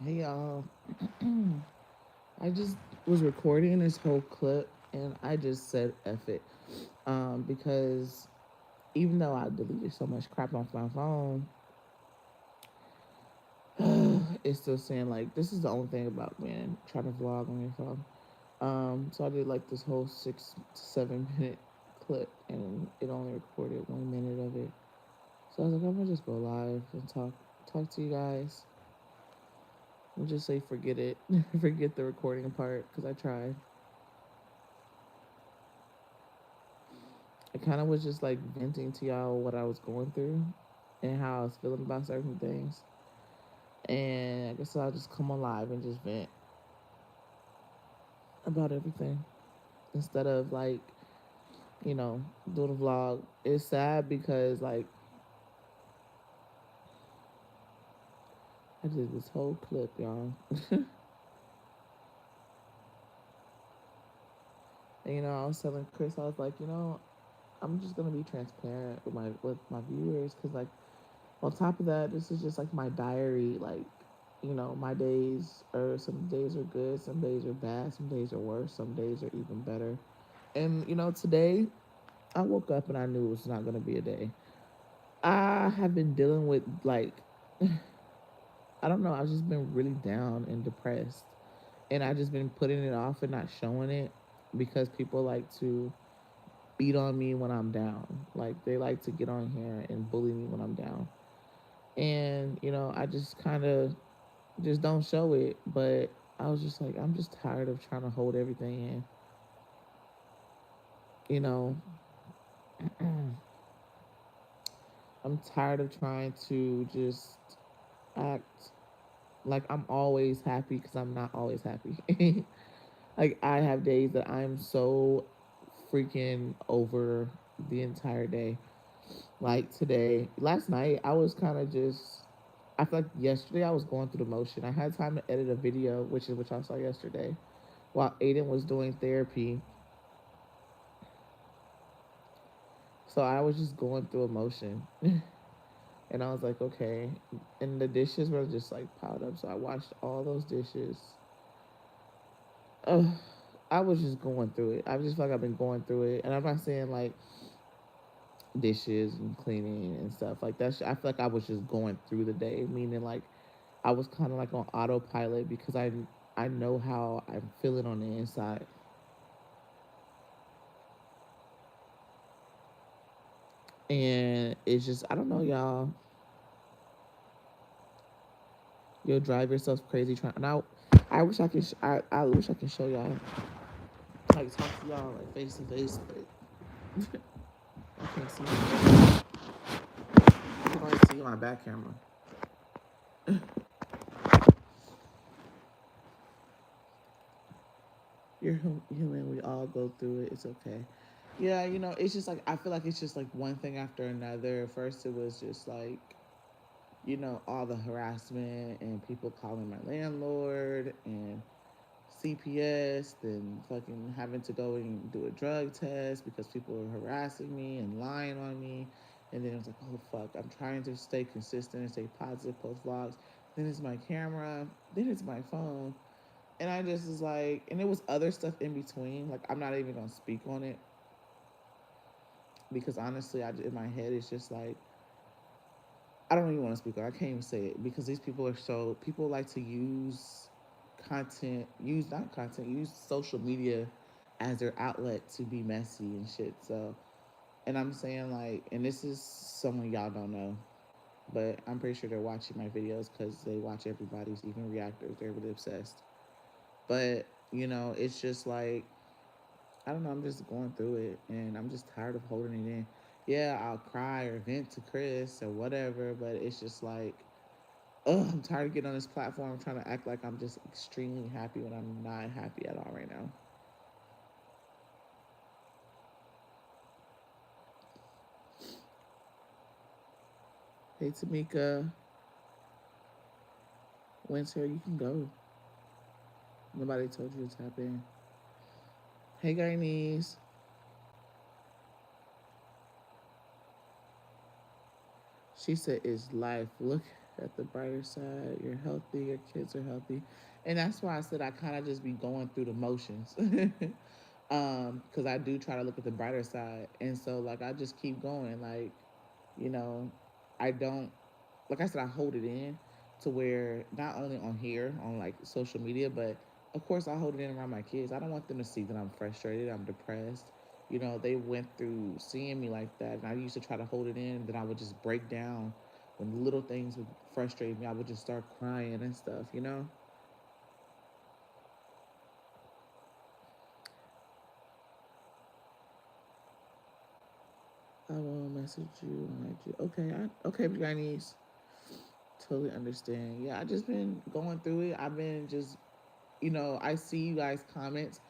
Hey y'all. I just was recording this whole clip and I just said F it. Because even though I deleted so much crap off my phone, it's still saying like this is the only thing about man trying to vlog on your phone. So I did like this whole 6 to 7 minute clip and it only recorded 1 minute of it. So I was like, I'm gonna just go live and talk to you guys. And just say forget it. Forget the recording part because I tried. I kind of was just like venting to y'all what I was going through and how I was feeling about certain things. And I guess I'll just come alive and just vent about everything instead of like, you know, doing a vlog. It's sad because like I did this whole clip, y'all. And I was telling Chris, I was like, I'm just gonna be transparent with my viewers because like on top of that, this is just like my diary. Like, my days are some days are good, some days are bad, some days are worse, some days are even better. And today I woke up and I knew it was not gonna be a day. I have been dealing with like I don't know. I've just been really down and depressed, and I just been putting it off and not showing it because people like to beat on me when I'm down. Like they like to get on here and bully me when I'm down. And I just kind of just don't show it. But I was just like, I'm just tired of trying to hold everything in. You know, I'm tired of trying to just act like I'm always happy because I'm not always happy. Like I have days that I'm so freaking over the entire day. Like today, last night, I was kind of just. I feel like yesterday I was going through the motion. I had time to edit a video, which I saw yesterday, while Aiden was doing therapy. So I was just going through emotion, and I was like, okay. And the dishes were just like piled up, so I washed all those dishes. Ugh, I was just going through it. I just feel like I've been going through it, and I'm not saying like dishes and cleaning and stuff like that. I feel like I was just going through the day, meaning like I was kind of like on autopilot because I know how I'm feeling on the inside, and it's just I don't know, y'all. You'll drive yourself crazy trying. Now, I wish I could. I wish I could show y'all, like talk to y'all like face to face, but I can't see. I can only see my back camera. You're human. We all go through it. It's okay. Yeah, it's just like I feel like it's just like one thing after another. First, it was just like all the harassment and people calling my landlord and CPS, then fucking having to go and do a drug test because people were harassing me and lying on me. And then it was like, oh fuck, I'm trying to stay consistent and stay positive, post vlogs. Then it's my camera, then it's my phone. And I just was like, and there was other stuff in between. Like, I'm not even gonna speak on it because honestly, in my head, it's just like, I don't even want to speak on it. I can't even say it because these people are people like to use not content, use social media as their outlet to be messy and shit. So, and I'm saying like, and this is someone y'all don't know, but I'm pretty sure they're watching my videos because they watch everybody's, even reactors. They're really obsessed. But, it's just like, I don't know, I'm just going through it and I'm just tired of holding it in. Yeah, I'll cry or vent to Chris or whatever, but it's just like, ugh, I'm tired of getting on this platform trying to act like I'm just extremely happy when I'm not happy at all right now. Hey, Tamika, Winter, you can go. Nobody told you to tap in. Hey, Guyanese. She said, it's life. Look. at the brighter side. You're healthy. Your kids are healthy, and that's why I said I kind of just be going through the motions. Because I do try to look at the brighter side, and so like I just keep going. Like, you know, I don't, like I said, I hold it in to where not only on here on like social media, but of course I hold it in around my kids. I don't want them to see that I'm frustrated, I'm depressed. You know, they went through seeing me like that, and I used to try to hold it in. Then I would just break down when little things would frustrate me. I would just start crying and stuff. You know. I will message you on IG. Okay, okay, Chinese. Totally understand. Yeah, I just been going through it. I've been just, I see you guys' comments,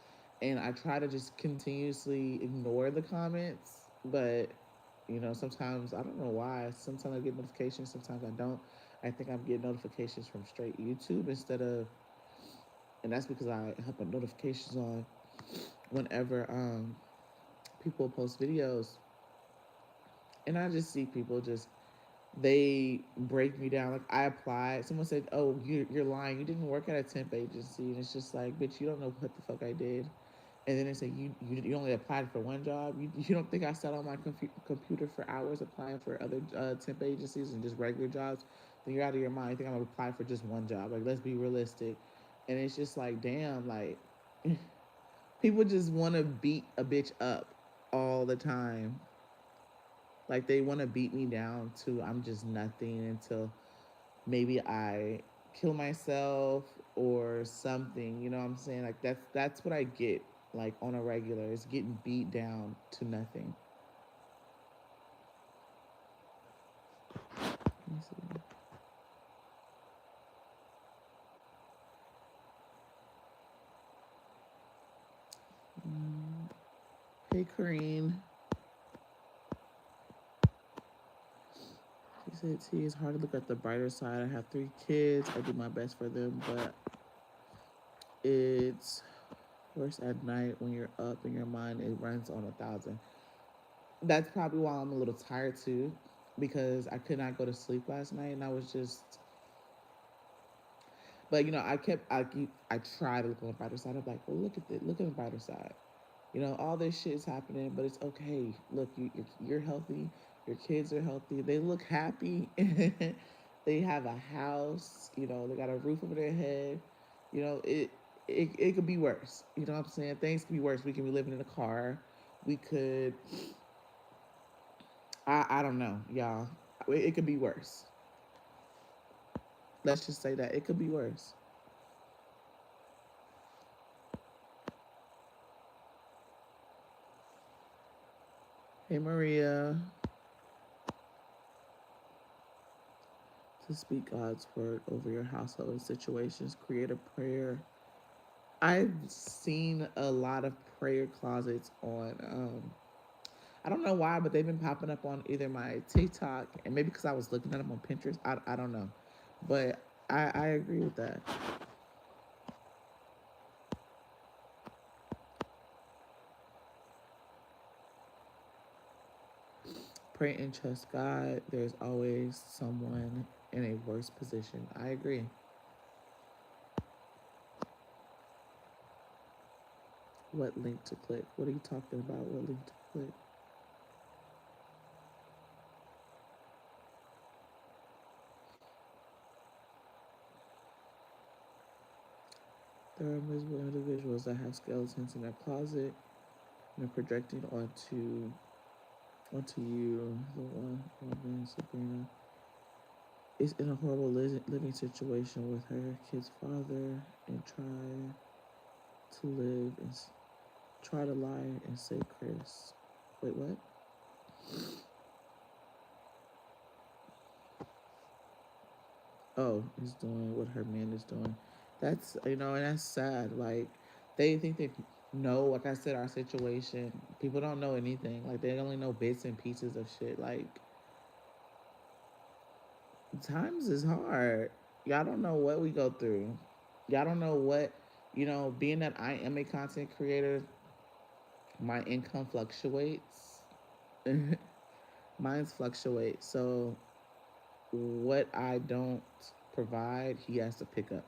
and I try to just continuously ignore the comments. But, sometimes I don't know why. Sometimes I get notifications, sometimes I don't. I think I'm getting notifications from straight YouTube instead of, and that's because I have my notifications on whenever people post videos, and I just see people just they break me down. Like I applied. Someone said, "Oh, you're lying. You didn't work at a temp agency." And it's just like, bitch, you don't know what the fuck I did. And then they say you only applied for one job. You don't think I sat on my computer for hours applying for other temp agencies and just regular jobs? Then you're out of your mind. You think I'm gonna apply for just one job? Like let's be realistic. And it's just like, damn, like people just want to beat a bitch up all the time. Like they want to beat me down to I'm just nothing until maybe I kill myself or something. You know what I'm saying? Like that's what I get like on a regular. Is getting beat down to nothing. Let me see. Mm. Hey, Kareen. She said, "T, it's hard to look at the brighter side. I have 3 kids. I do my best for them, but it's worse at night when you're up in your mind. It runs on 1,000." That's probably why I'm a little tired too, because I could not go to sleep last night, and I was just. But I try to look on the brighter side. I'm like, well, look at the brighter side. All this shit is happening, but it's okay. Look, you're healthy. Your kids are healthy. They look happy. They have a house. They got a roof over their head. It could be worse. You know what I'm saying? Things could be worse. We can be living in a car. We could. I don't know, y'all. It could be worse. Let's just say that it could be worse. Hey, Maria. To speak God's word over your household and situations. Create a prayer. I've seen a lot of prayer closets on. I don't know why, but they've been popping up on either my TikTok and maybe because I was looking at them on Pinterest. I don't know, but I agree with that. Pray and trust God. There's always someone in a worse position. I agree. What link to click? What are you talking about? What link to click? There are invisible individuals that have skeletons in their closet and are projecting onto you. The one woman, Sabrina, is in a horrible living situation with her kid's father and to live and try to lie and say Chris. Wait, what? Oh, he's doing what her man is doing. That's and that's sad. Like they think they know. Like I said, our situation. People don't know anything. Like they only know bits and pieces of shit. Like times is hard. Y'all don't know what we go through. Y'all don't know what being that I am a content creator, my income fluctuates. Mine's fluctuate. So what I don't provide, he has to pick up.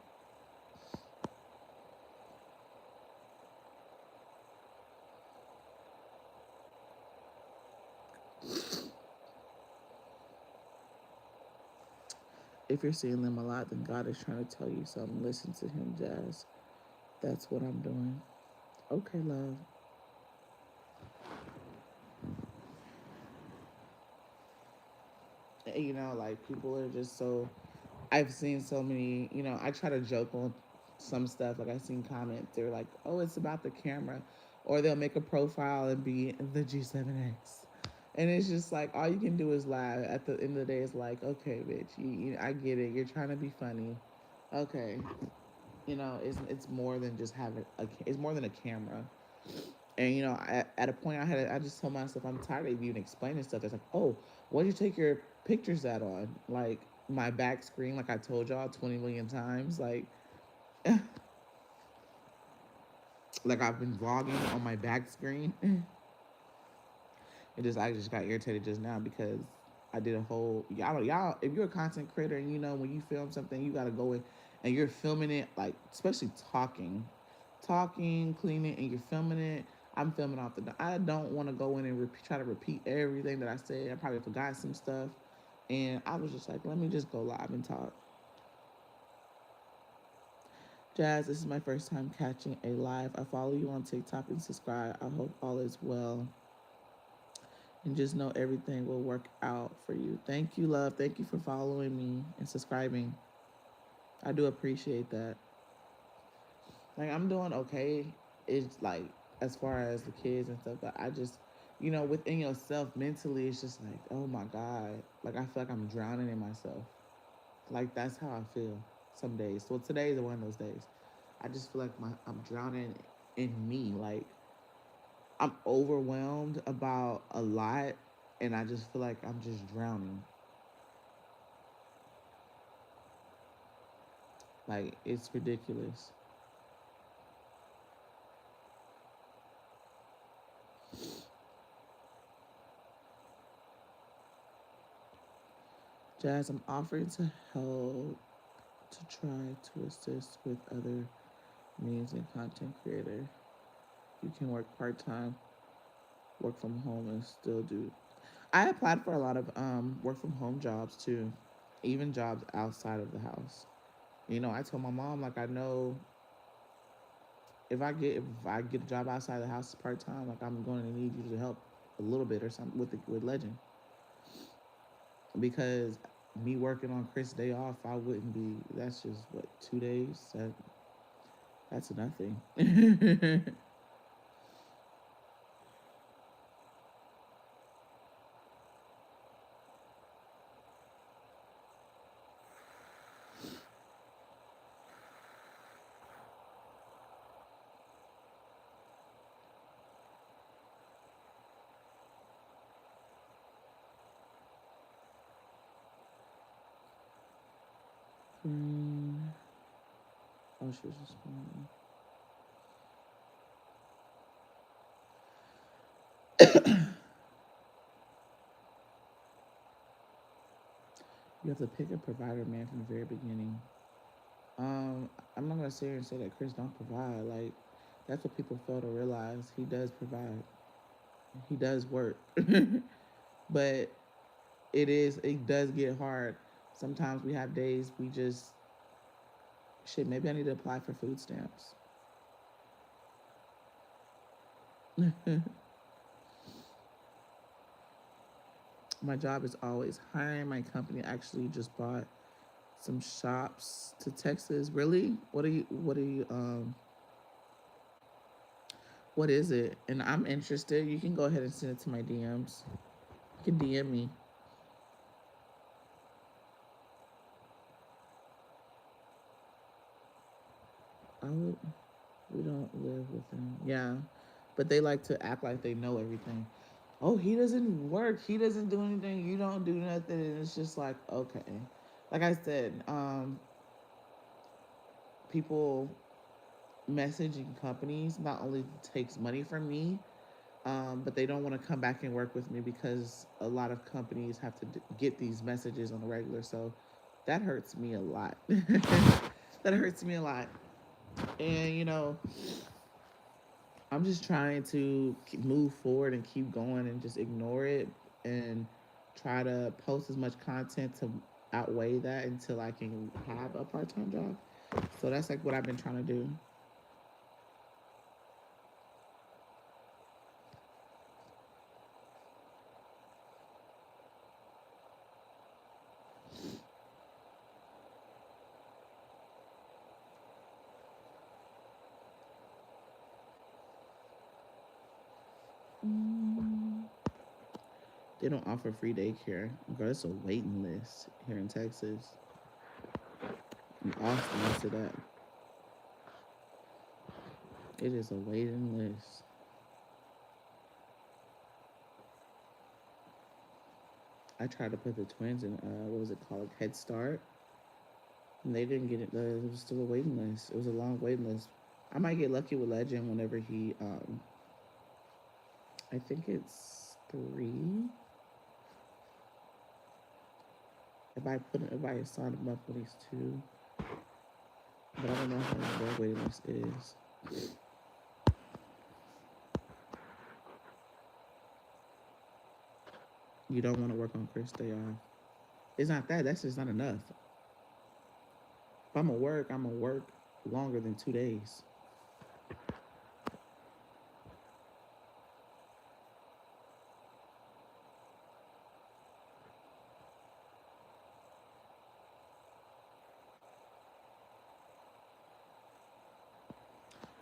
If you're seeing them a lot, then God is trying to tell you something. Listen to him, Jazz. That's what I'm doing. Okay, love. Like people are just so. I've seen so many. I try to joke on some stuff. Like I've seen comments. They're like, "Oh, it's about the camera," or they'll make a profile and be the G7X, and it's just like all you can do is laugh. At the end of the day, it's like, okay, bitch, I get it. You're trying to be funny. Okay, it's more than just having it's more than a camera. And at a point, I just told myself I'm tired of even explaining stuff. That's like, oh, what did you take your pictures at on? Like my back screen, like I told y'all 20 million times. Like I've been vlogging on my back screen. I just got irritated just now because I did a whole y'all. If you're a content creator and when you film something, you gotta go in and you're filming it, like especially talking, cleaning, and you're filming it. I'm filming off the. I don't want to go in and try to repeat everything that I said. I probably forgot some stuff, and I was just like, let me just go live and talk. Jazz, this is my first time catching a live. I follow you on TikTok and subscribe. I hope all is well. And just know everything will work out for you. Thank you, love. Thank you for following me and subscribing. I do appreciate that. Like I'm doing okay. It's like as far as the kids and stuff, but I just within yourself mentally it's just like, oh my God. Like I feel like I'm drowning in myself. Like that's how I feel some days. So today is one of those days. I just feel like I'm drowning in me. Like I'm overwhelmed about a lot and I just feel like I'm just drowning. Like it's ridiculous. Jazz, I'm offering to help to try to assist with other means and content creator. You can work part time, work from home, and still do. I applied for a lot of work from home jobs too, even jobs outside of the house. I told my mom like I know if I get a job outside the house part time, like I'm going to need you to help a little bit or something with Legend because me working on Chris' day off, I wouldn't be. That's just what 2 days. That's nothing. Oh, she was just. You have to pick a provider, man, from the very beginning. I'm not gonna sit here and say that Chris don't provide. Like, that's what people fail to realize. He does provide. He does work, but it does get hard. Sometimes we have days we just shit. Maybe I need to apply for food stamps. My job is always hiring. My company actually just bought some shops to Texas. Really? What is it? And I'm interested. You can go ahead and send it to my DMs. You can DM me. I would. We don't live with them. Yeah, but they like to act like they know everything. Oh, he doesn't work. He doesn't do anything. You don't do nothing. And it's just like, okay. Like I said, people messaging companies not only takes money from me, but they don't want to come back and work with me because a lot of companies have to get these messages on the regular. So that hurts me a lot. That hurts me a lot. And, I'm just trying to move forward and keep going and just ignore it and try to post as much content to outweigh that until I can have a part time job. So that's like what I've been trying to do. Mm. They don't offer free daycare. Girl, it's a waiting list here in Texas. In Austin, I said that. It is a waiting list. I tried to put the twins in, what was it called? Head Start. And they didn't get it. It was still a waiting list. It was a long waiting list. I might get lucky with Legend whenever he, I think it's 3. If I sign him up when he's 2. But I don't know how long their waiting list is. You don't want to work on Chris Day off. It's not that. That's just not enough. If I'm gonna work longer than 2 days.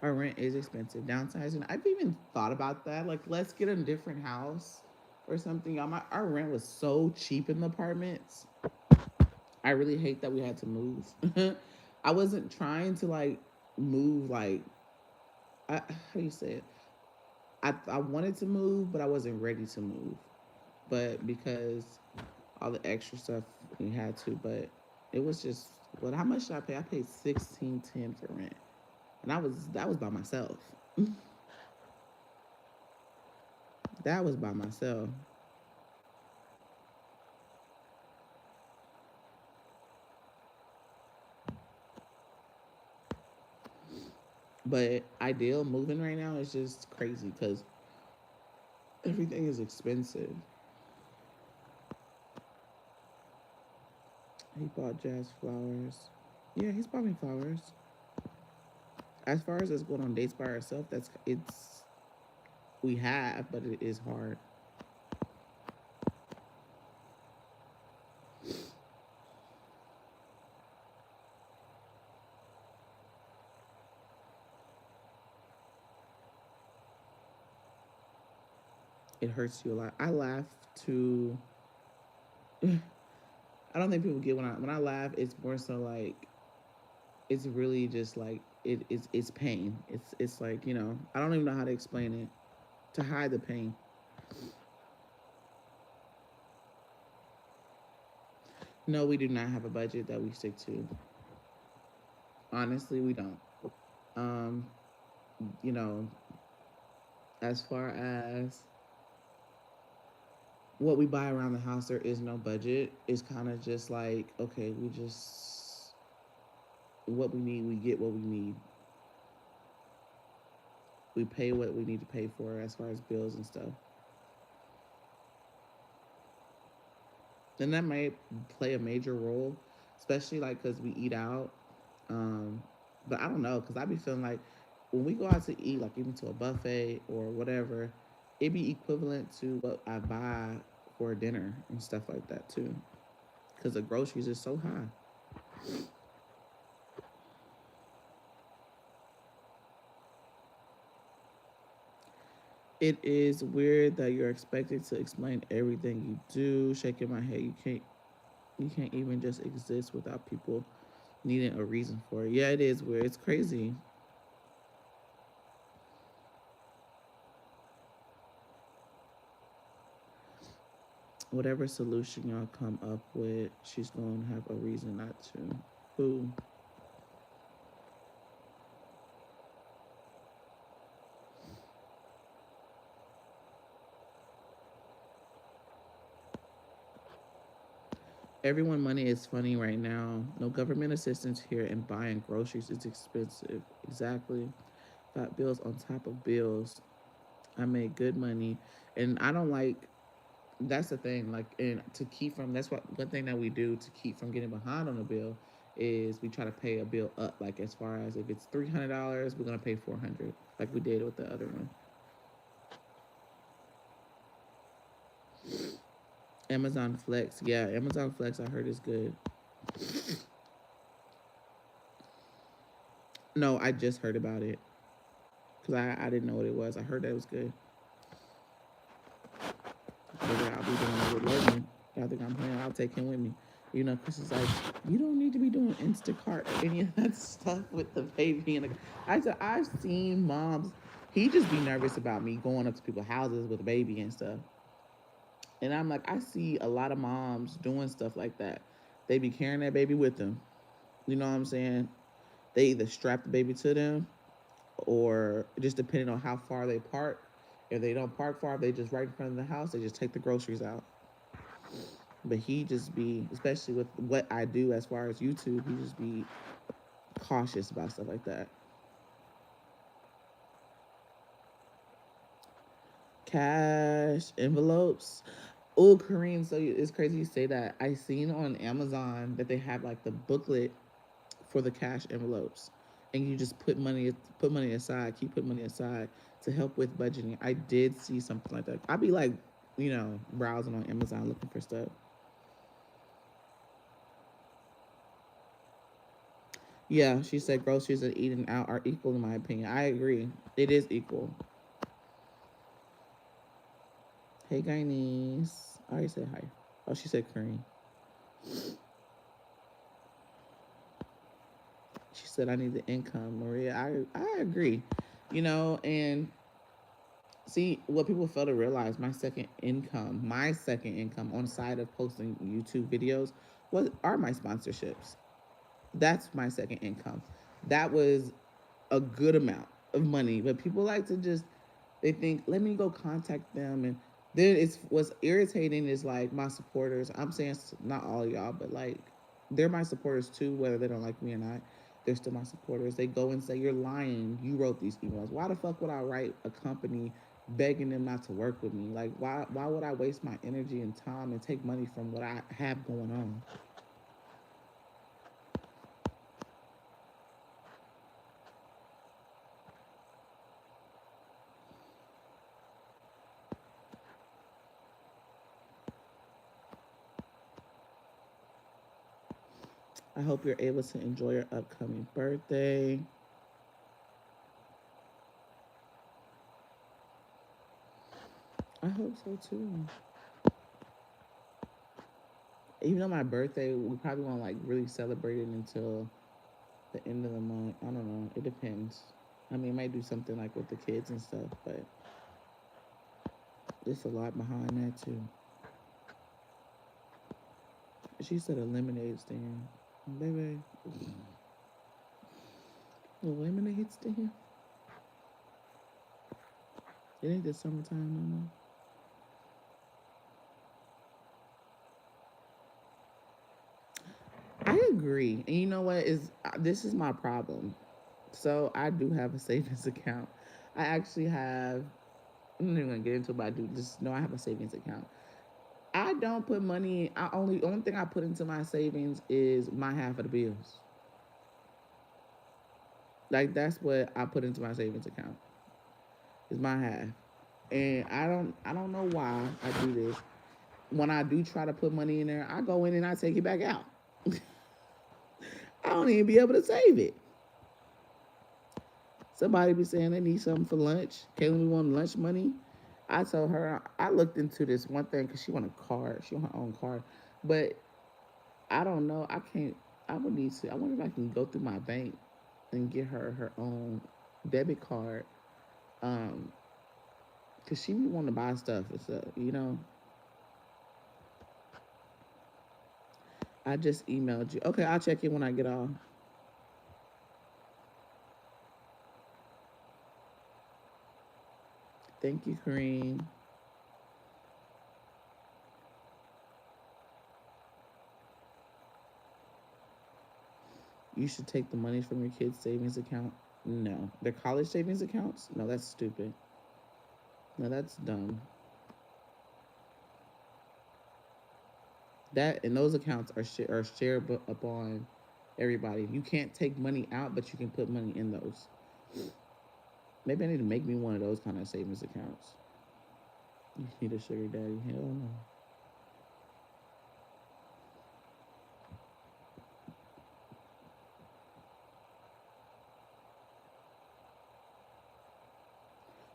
Our rent is expensive. Downsizing. I've even thought about that. Like, let's get a different house or something. Our rent was so cheap in the apartments. I really hate that we had to move. I wasn't trying to like move like how do you say it? I wanted to move, but I wasn't ready to move. But because all the extra stuff we had to, but it was just what? How much did I pay? I paid $16.10 for rent, and that was by myself. That was by myself. But ideal moving right now is just crazy because everything is expensive. He bought Jazz flowers. Yeah, he's bought me flowers. As far as us going on dates by ourselves, it's we have, but it is hard. It hurts you a lot. I laugh to. I don't think people get when I laugh. It's more so like it's really just like it's pain. It's like I don't even know how to explain it to hide the pain. No, we do not have a budget that we stick to. Honestly, we don't. Um, you know, as far as what we buy around the house, there is no budget. It's kind of just like, okay, we just what we need, we get what we need. We pay what we need to pay for as far as bills and stuff. And that might play a major role, especially like because we eat out. Um, but I don't know because I be feeling like when we go out to eat, like even to a buffet or whatever, it be equivalent to what I buy for dinner and stuff like that too. Because the groceries are so high. It is weird that you're expected to explain everything you do. Shaking my head, you can't even just exist without people needing a reason for it. Yeah, it is weird. It's crazy. Whatever solution y'all come up with, she's gonna have a reason not to. Who? Everyone money is funny right now. No government assistance here, and buying groceries is expensive. Exactly. Got bills on top of bills. I made good money, and I don't like. That's the thing. Like, and to keep from that's what one thing that we do to keep from getting behind on a bill is we try to pay a bill up. Like as far as if it's $300, we're gonna pay 400, like we did with the other one. Amazon Flex, yeah, Amazon Flex. I heard is good. No, I just heard about it because I didn't know what it was. I heard that it was good. Maybe I'll be doing it with Logan. Y'all think I'm playing? I'll take him with me. You know, Chris is like, you don't need to be doing Instacart or any of that stuff with the baby. And I said, I've seen moms. He just be nervous about me going up to people's houses with a baby and stuff. And I'm like, I see a lot of moms doing stuff like that. They be carrying that baby with them. You know what I'm saying? They either strap the baby to them or just depending on how far they park. If they don't park far, if they just right in front of the house, they just take the groceries out. But he just be, especially with what I do as far as YouTube, he just be cautious about stuff like that. Cash envelopes. Oh, Kareem, so it's crazy you say that. I seen on Amazon that they have like the booklet for the cash envelopes, and you just put money aside, keep putting money aside to help with budgeting. I did see something like that. I'd be like, browsing on Amazon looking for stuff. Yeah, she said groceries and eating out are equal in my opinion. I agree. It is equal. Hey, Guyanese. I already said hi. Oh, she said Kareem. She said I need the income, Maria. I agree. And see what people fail to realize, my second income on the side of posting YouTube videos are my sponsorships. That's my second income. That was a good amount of money, but people like to just they think, let me go contact them, and then it's what's irritating is like my supporters. I'm saying not all of y'all, but like they're my supporters too, whether they don't like me or not. They're still my supporters. They go and say, you're lying. You wrote these emails. Why the fuck would I write a company begging them not to work with me? Like, why would I waste my energy and time and take money from what I have going on? I hope you're able to enjoy your upcoming birthday. I hope so too. Even though my birthday, we probably won't like really celebrate it until the end of the month. I don't know. It depends. I mean, I might do something like with the kids and stuff, but there's a lot behind that too. She said a lemonade stand. Baby, a lemonade stand? It ain't the summertime no more. I agree. And you know what is this is my problem. So I do have a savings account. I actually have. I'm not even gonna get into it, but I do just know I have a savings account. I don't put money. Only thing I put into my savings is my half of the bills. Like that's what I put into my savings account. Is my half, and I don't know why I do this. When I do try to put money in there, I go in and I take it back out. I don't even be able to save it. Somebody be saying they need something for lunch. Kaylin, we want lunch money. I told her I looked into this one thing because she want a card. She want her own card, but I don't know. I can't. I would need to. I wonder if I can go through my bank and get her her own debit card. Cause she be wanting to buy stuff and stuff. I just emailed you. Okay, I'll check in when I get off. Thank you, Kareem. you should take the money from your kids' savings account. No. Their college savings accounts? No, that's stupid. No, that's dumb. That and those accounts are shared upon everybody. You can't take money out, but you can put money in those. Maybe I need to make me one of those kind of savings accounts. You need a sugar daddy? Hell no.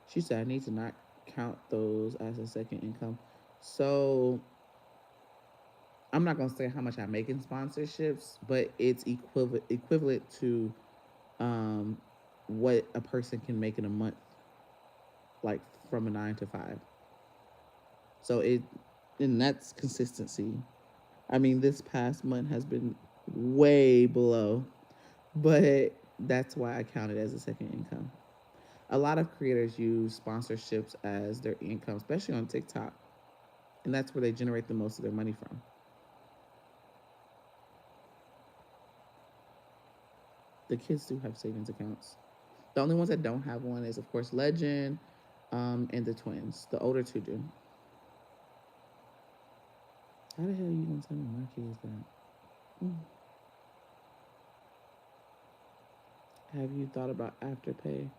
She said I need to not count those as a second income. So I'm not gonna say how much I make in sponsorships, but it's equivalent to um, what a person can make in a month, like from a 9 to 5. So it, and that's consistency. I mean, this past month has been way below, but that's why I count it as a second income. A lot of creators use sponsorships as their income, especially on TikTok, and that's where they generate the most of their money from. The kids do have savings accounts. The only ones that don't have one is, of course, Legend, and the twins. The older two do. How the hell are you gonna tell me my kids that? Mm. Have you thought about Afterpay?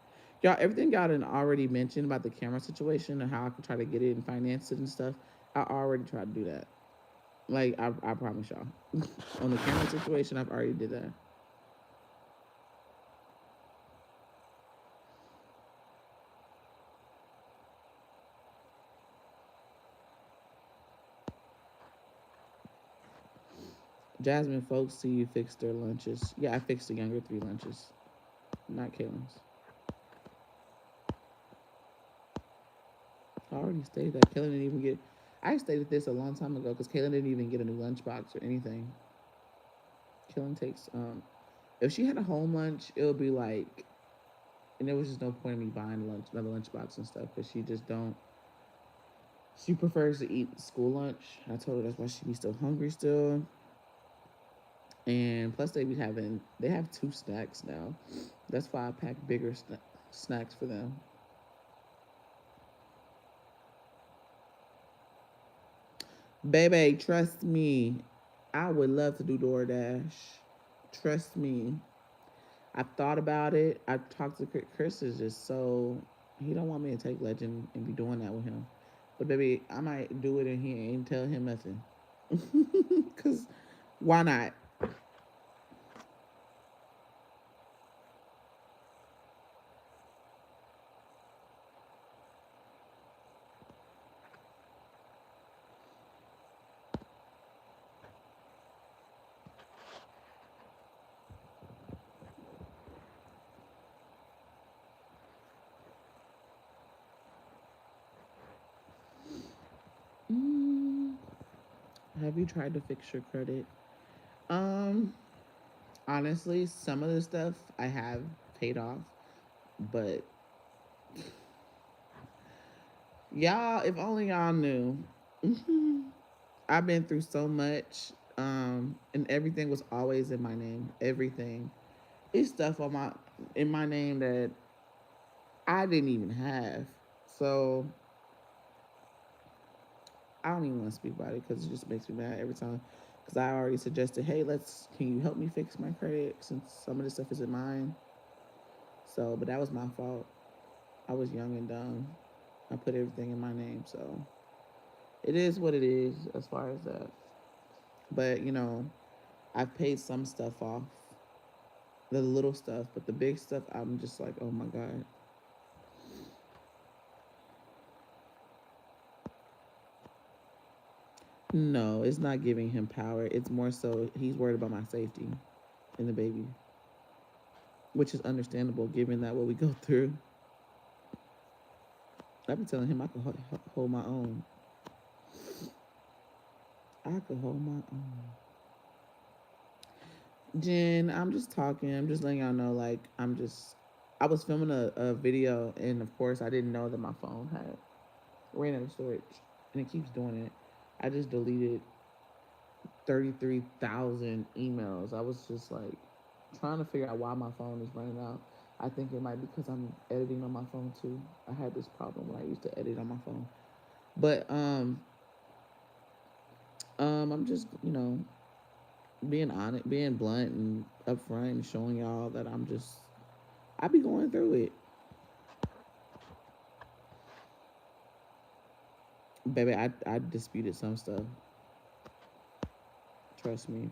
Y'all, everything y'all done already mentioned about the camera situation and how I could try to get it and finance it and stuff. I already tried to do that. Like I promise y'all. On the camera situation, I've already did that. Jasmine, folks see you fix their lunches. Yeah, I fixed the younger 3 lunches, not Kaylin's. I already stated that. Kaylin didn't even get. I stated this a long time ago because Kaylin didn't even get a new lunchbox or anything. Kaylin takes if she had a home lunch, it would be like, and there was just no point in me buying another lunchbox and stuff because she just don't. She prefers to eat school lunch. I told her that's why she be still hungry still. And plus they have 2 snacks now. That's why I pack bigger snacks for them. Baby, trust me. I would love to do DoorDash. Trust me. I've thought about it. I've talked to Chris. Chris is just so, he don't want me to take Legend and be doing that with him. But baby, I might do it and he ain't tell him nothing. Cause why not? Mm, have you tried to fix your credit? Um, Honestly, some of the stuff I have paid off, but y'all, if only y'all knew. I've been through so much, and everything was always in my name. Everything. It's stuff in my name that I didn't even have. So I don't even want to speak about it because it just makes me mad every time. Because I already suggested, hey, can you help me fix my credit since some of this stuff isn't mine? So, but that was my fault. I was young and dumb. I put everything in my name, so it is what it is as far as that. But I've paid some stuff off, the little stuff, but the big stuff, I'm just like, oh my god. No, it's not giving him power. It's more so he's worried about my safety and the baby, which is understandable given that what we go through. I've been telling him I could hold my own. I could hold my own. Jen, I'm just talking. I'm just letting y'all know, like, I was filming a video, and of course, I didn't know that my phone had ran out of storage, and it keeps doing it. I just deleted 33,000 emails. I was just like, trying to figure out why my phone is running out. I think it might be because I'm editing on my phone too. I had this problem when I used to edit on my phone. But I'm just, being honest, being blunt and upfront and showing y'all that I be going through it. Baby, I disputed some stuff. Trust me.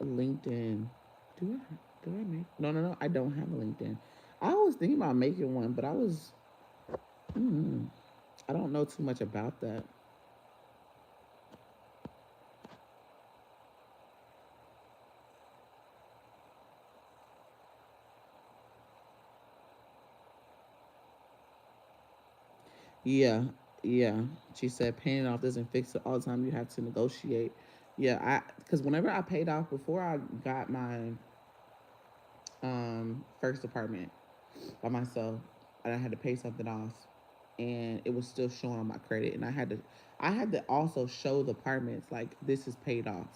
LinkedIn. Do I make? No. I don't have a LinkedIn. I was thinking about making one, but mm, I don't know too much about that. Yeah, yeah. She said paying it off doesn't fix it all the time. You have to negotiate. Yeah, because whenever I paid off before I got my first apartment by myself, and I had to pay something off, and it was still showing on my credit, and I had to also show the apartments like this is paid off.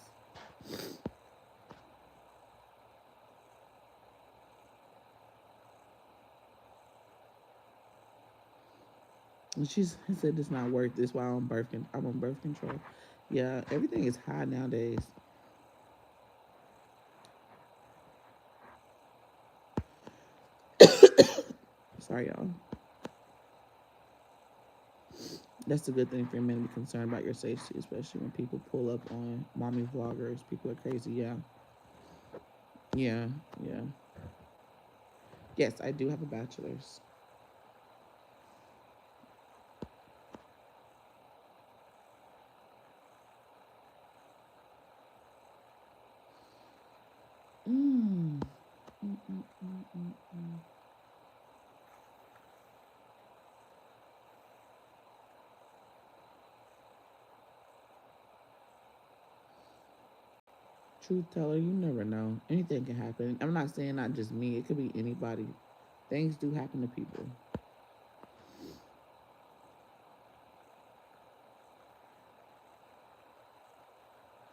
And she said it's not worth this. While I'm on birth control. Yeah, everything is high nowadays. Sorry, y'all. That's a good thing for men to be concerned about your safety, especially when people pull up on mommy vloggers. People are crazy. Yeah, yeah, yeah. Yes, I do have a bachelor's. Mm. Mm, mm, mm, mm, mm. Truth teller, you never know. Anything can happen. I'm not saying not just me. It could be anybody. Things do happen to people.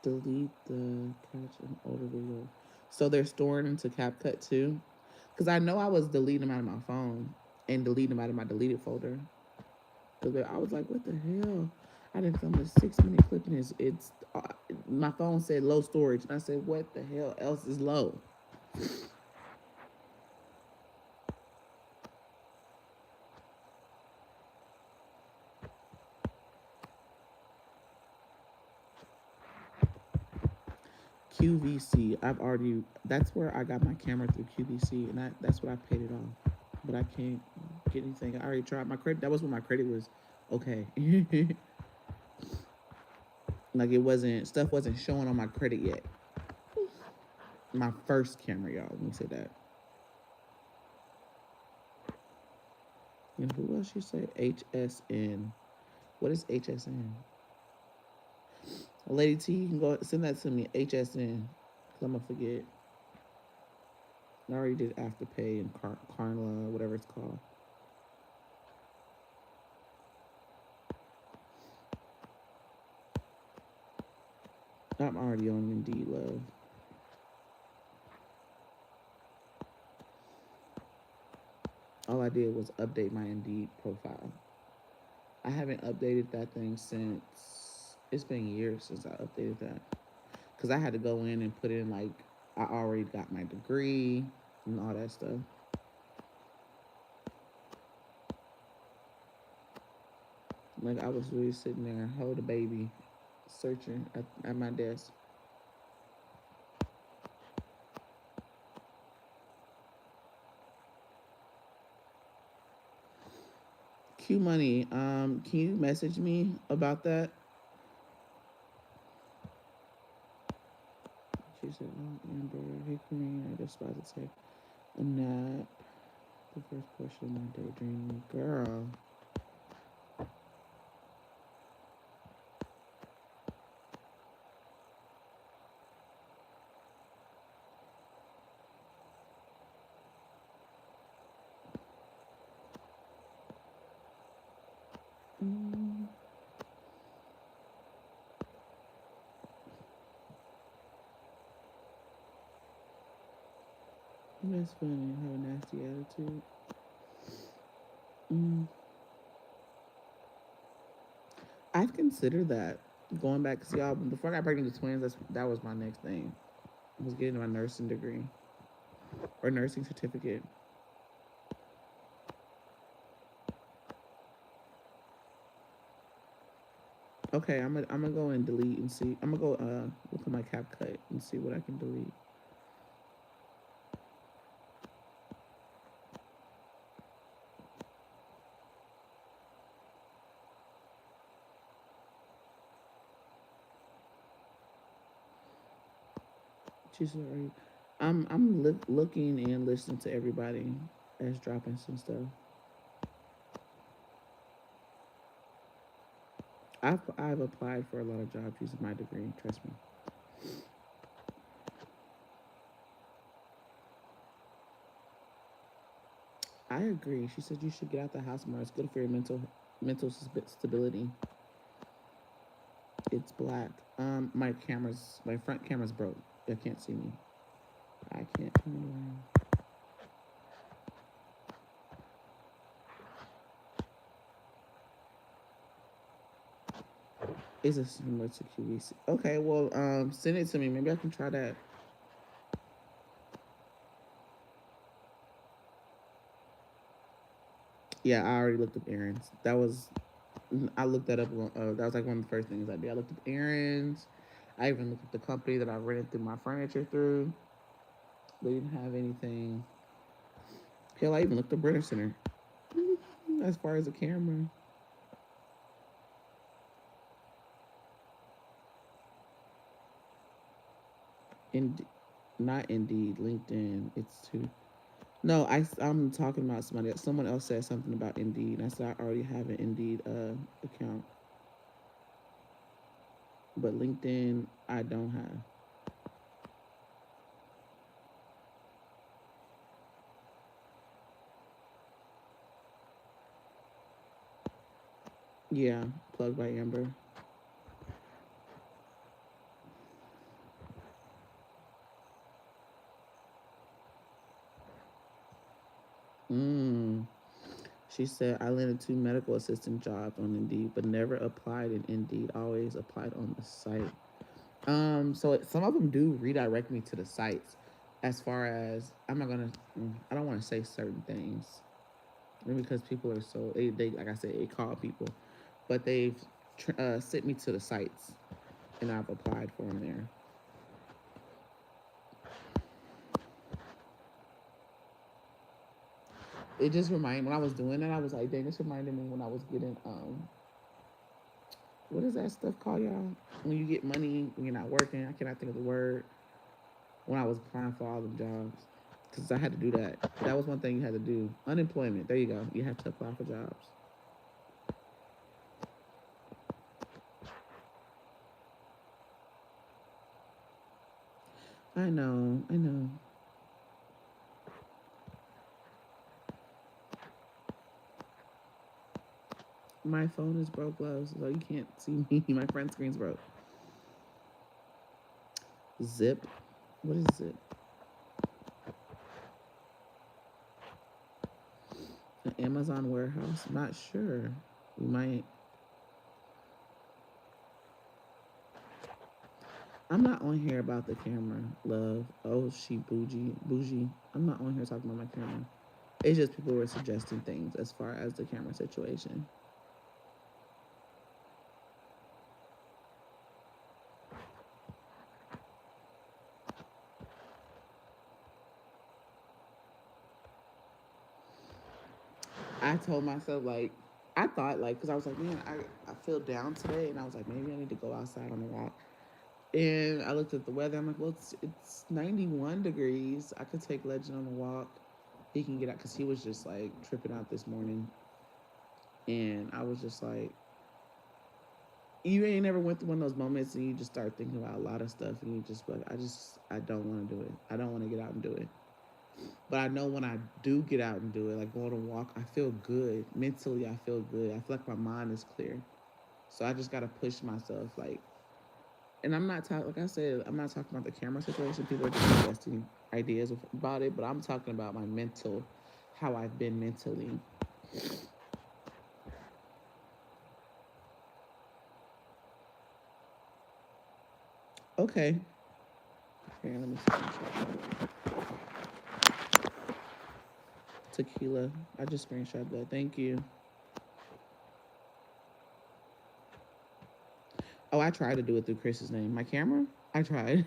Delete the catch an older video. So they're storing into CapCut too? Because I know I was deleting them out of my phone and deleting them out of my deleted folder. Because I was like, what the hell? I didn't film a 6 minute clip and it's my phone said low storage. And I said, what the hell else is low? QVC. That's where I got my camera through QVC. And that's what I paid it off. But I can't get anything. I already tried my credit. That was when my credit was okay. Like stuff wasn't showing on my credit yet. My first camera, y'all. Let me say that. And who else you say? HSN. What is HSN? Lady T, you can go send that to me. HSN. Cause I'm gonna forget. I already did Afterpay and Carla, whatever it's called. I'm already on Indeed, love. All I did was update my Indeed profile. I haven't updated that thing since it's been years since I updated that. Cause I had to go in and put in like I already got my degree and all that stuff. Like I was really sitting there, hold a baby, searching at my desk. Q Money, can you message me about that? She said, "Oh, Amber, hey Queen, I just about to take a nap. The first portion of my daydreaming, girl." That's funny. Have a nasty attitude. Mm. I've considered that going back. See, y'all, before I got pregnant with twins, that was my next thing. I was getting my nursing degree or nursing certificate. Okay, I'm gonna go and delete and see. I'm gonna go look at my CapCut and see what I can delete. She's already. I'm looking and listening to everybody as dropping some stuff. I've applied for a lot of jobs using my degree. Trust me. I agree. She said you should get out the house more. It's good for your mental stability. It's black. My front camera's broke. You can't see me. I can't turn around. It's a similar to QVC. Okay, well, send it to me. Maybe I can try that. Yeah, I already looked up errands. I looked that up. That was like one of the first things I did. I looked up errands. I even looked up the company that I rented through my furniture through. They didn't have anything. Hell, I even looked up Brenner Center. As far as the camera. And not Indeed, LinkedIn. It's too. No, I'm talking about somebody else. Someone else said something about Indeed. I said I already have an Indeed account, but LinkedIn I don't have. Yeah, plugged by Amber. Mm. She said I landed 2 medical assistant jobs on Indeed, but never applied in Indeed. Always applied on the site. So some of them do redirect me to the sites. As far as I'm not gonna, I don't want to say certain things because people are so they like I said they call people, but they've sent me to the sites and I've applied for them there. It just reminded when I was doing that I was like, dang, this reminded me when I was getting what is that stuff called, y'all? When you get money when you're not working, I cannot think of the word. When I was applying for all the jobs, because I had to do that. That was one thing you had to do. Unemployment. There you go. You have to apply for jobs. I know. I know. My phone is broke, love, so you can't see me. My friend screen's broke. Zip. What is Zip? An Amazon warehouse? Not sure. You might. I'm not on here about the camera, love. Oh, she bougie. Bougie. I'm not on here talking about my camera. It's just people were suggesting things as far as the camera situation. I told myself like I thought like because I was like man I feel down today and I was like maybe I need to go outside on a walk and I looked at the weather. I'm like well it's 91 degrees. I could take Legend on a walk. He can get out because he was just like tripping out this morning and I was just like you ain't never went through one of those moments and you just start thinking about a lot of stuff and you just like I don't want to do it. I don't want to get out and do it. But I know when I do get out and do it, like go on a walk, I feel good. Mentally, I feel good. I feel like my mind is clear. So I just gotta push myself, like, and I'm not talking. Like I said, I'm not talking about the camera situation. People are just suggesting ideas about it, but I'm talking about my mental, how I've been mentally. Okay. Here, let me screenshot tequila. I just screenshot that. Thank you. Oh, I tried to do it through Chris's name. My camera? I tried.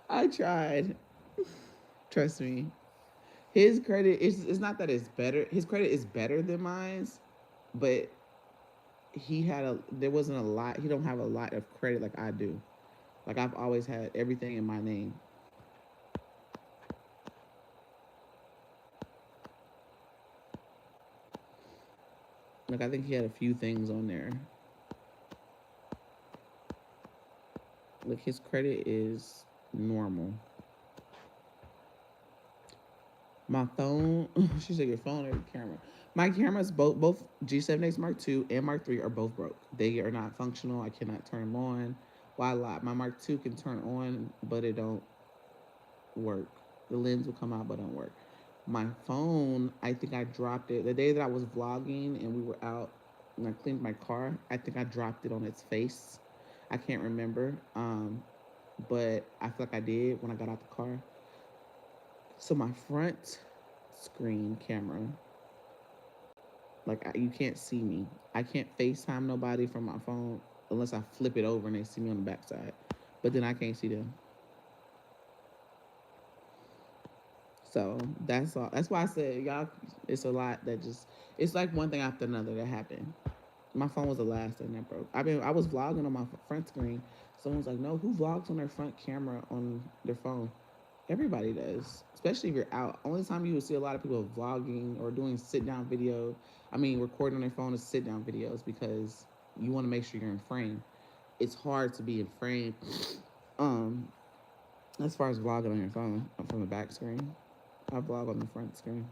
I tried. Trust me. His credit is it's not that it's better. His credit is better than mine's, but there wasn't a lot. He don't have a lot of credit like I do. Like I've always had everything in my name. Like I think he had a few things on there. Like his credit is normal. My phone, she said your phone or your camera. My cameras, both G7X Mark II and Mark III are both broke. They are not functional. I cannot turn them on. Why lie? My Mark II can turn on, but it don't work. The lens will come out, but don't work. My phone, I think I dropped it the day that I was vlogging and we were out and I cleaned my car. I think I dropped it on its face. I can't remember, but I feel like I did when I got out the car. So my front screen camera, like you can't see me. I can't FaceTime nobody from my phone unless I flip it over and they see me on the backside. But then I can't see them. So that's all. That's why I said y'all. It's a lot that just. It's like one thing after another that happened. My phone was the last thing that broke. I was vlogging on my front screen. Someone's like, "No, who vlogs on their front camera on their phone?" Everybody does, especially if you're out. Only time you will see a lot of people vlogging or doing sit down video. I mean, recording on their phone is sit down videos because you want to make sure you're in frame. It's hard to be in frame. Um, as far as vlogging on your phone from the back screen, I vlog on the front screen.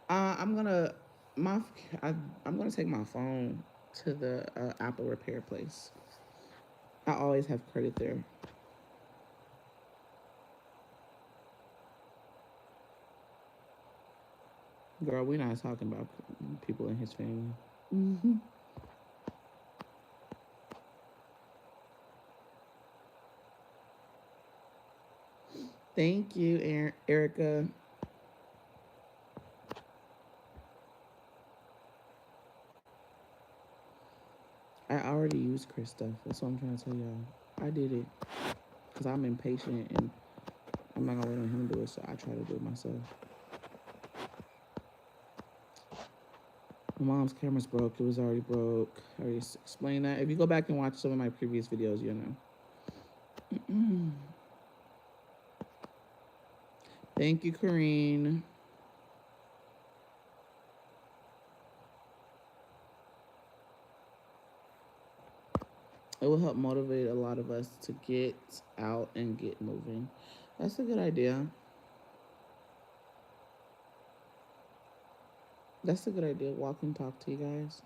I'm gonna my I'm gonna take my phone to the Apple repair place. I always have credit there. Girl, we're not talking about people in his family. Mm-hmm. Thank you, Erica. I already used Chris stuff. That's what I'm trying to tell y'all. I did it because I'm impatient and I'm not gonna wait on him to do it, so I try to do it myself. My mom's camera's broke. It was already broke. I already explained that. If you go back and watch some of my previous videos, you'll know. Thank you, Corrine. It will help motivate a lot of us to get out and get moving. That's a good idea. That's a good idea. Walk and talk to you guys.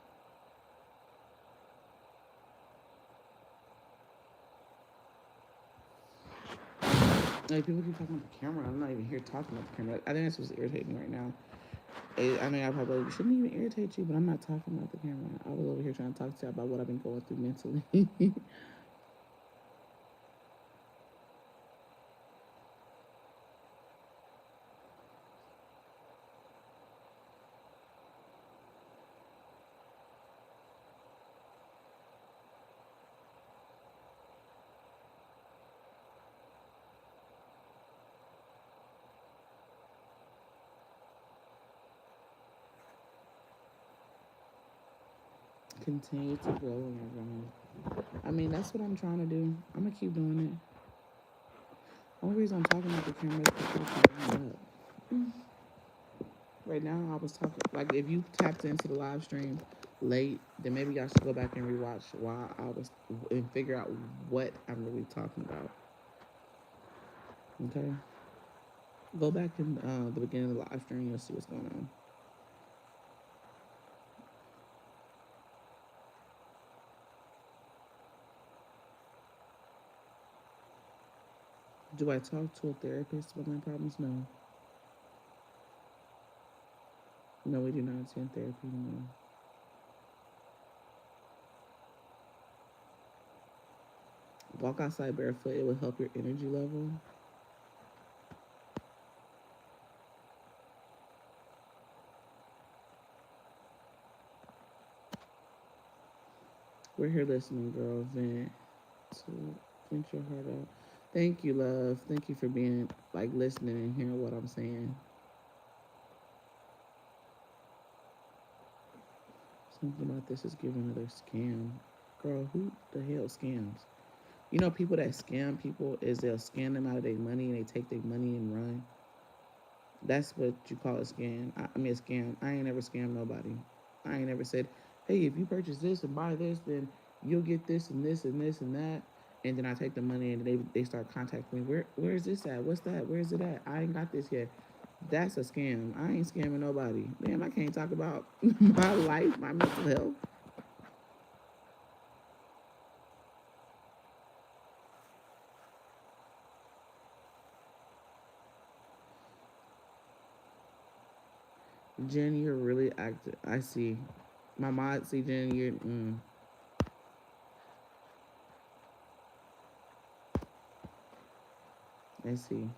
Like people keep talking about the camera. I'm not even here talking about the camera. I think that's what's irritating right now. I mean, I probably shouldn't even irritate you, but I'm not talking about the camera. I was over here trying to talk to you about what I've been going through mentally. Continue to grow and grow. I mean, that's what I'm trying to do. I'm gonna keep doing it. The only reason I'm talking about the camera is because I'm up. right now. I was talking like if you tapped into the live stream late, then maybe y'all should go back and rewatch while I was and figure out what I'm really talking about. Okay, go back in the beginning of the live stream. You'll see what's going on. Do I talk to a therapist about my problems? No, no, we do not attend therapy anymore. Walk outside barefoot. It will help your energy level. We're here listening, girl. Vent to vent your heart out. Thank you, love. Thank you for being like listening and hearing what I'm saying. Something about this is giving another scam. Girl, who the hell scams? You know, people that scam people is they'll scam them out of their money and they take their money and run. That's what you call a scam. I mean, a scam. I ain't never scammed nobody. I ain't never said, hey, if you purchase this and buy this, then you'll get this and this and this and that. And then I take the money and they start contacting me. Where's this at? What's that? Where's it at? I ain't got this yet. That's a scam. I ain't scamming nobody. Damn, I can't talk about my life, my mental health. Jen, you're really active. I see. My mod, see, Jen, you're, I see.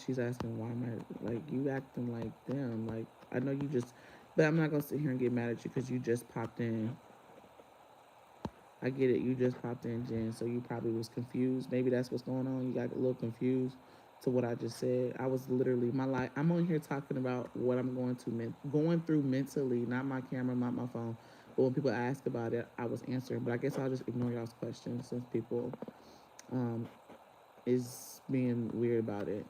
She's asking why am I like you acting like them? Like I know you just, but I'm not gonna sit here and get mad at you because you just popped in. I get it. You just popped in, Jen, so you probably was confused. Maybe that's what's going on. You got a little confused to what I just said. I was literally my life. I'm on here talking about what I'm going through mentally, not my camera, not my phone. But when people ask about it, I was answering. But I guess I'll just ignore y'all's questions since people um, is being weird about it,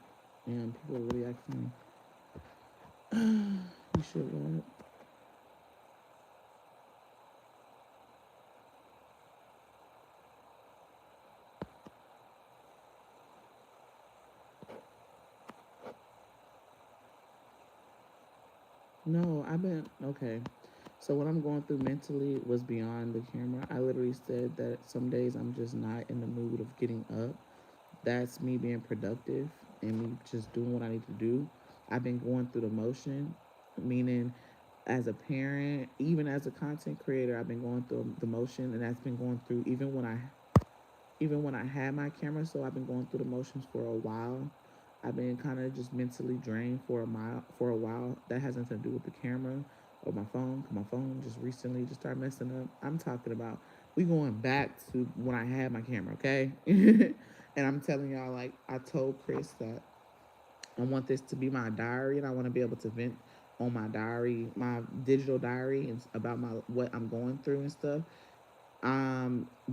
and people are really asking me. You should what? No, I've been okay. So what I'm going through mentally was beyond the camera. I literally said that some days I'm just not in the mood of getting up. That's me being productive and me just doing what I need to do. I've been going through the motion, meaning as a parent, even as a content creator, I've been going through the motion, and that's been going through even when I had my camera. So I've been going through the motions for a while. I've been kind of just mentally drained for a while. That has nothing to do with the camera or my phone. My phone just recently just started messing up. I'm talking about we going back to when I had my camera, okay? And I'm telling y'all, like I told Chris that I want this to be my diary, and I want to be able to vent on my diary, my digital diary, and about my what I'm going through and stuff.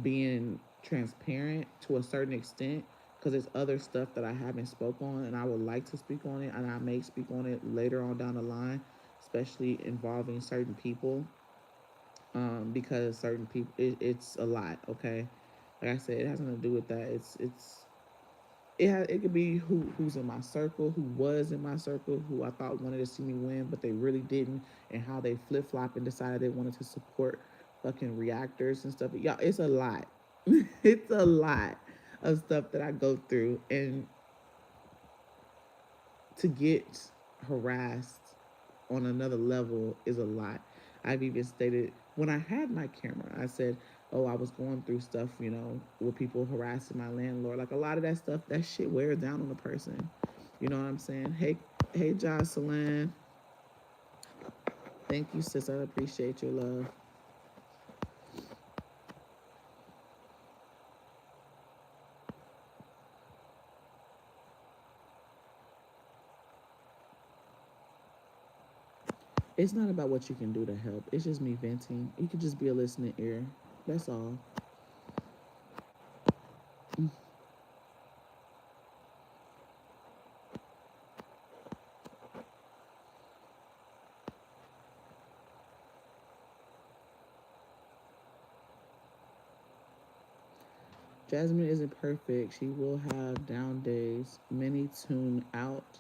Being transparent to a certain extent because there's other stuff that I haven't spoke on and I would like to speak on it, and I may speak on it later on down the line, especially involving certain people, because certain people it's a lot. Okay, like I said, it has nothing to do with that. It could be who's in my circle, who was in my circle, who I thought wanted to see me win, but they really didn't, and how they flip flop and decided they wanted to support fucking reactors and stuff. Y'all, it's a lot. It's a lot of stuff that I go through, and to get harassed on another level is a lot. I've even stated when I had my camera, I said, oh, I was going through stuff, with people harassing my landlord. Like a lot of that stuff, that shit wears down on a person. You know what I'm saying? Hey, Jocelyn. Thank you, sis. I appreciate your love. It's not about what you can do to help. It's just me venting. You could just be a listening ear. That's all. Jasmine isn't perfect. She will have down days. Many tune out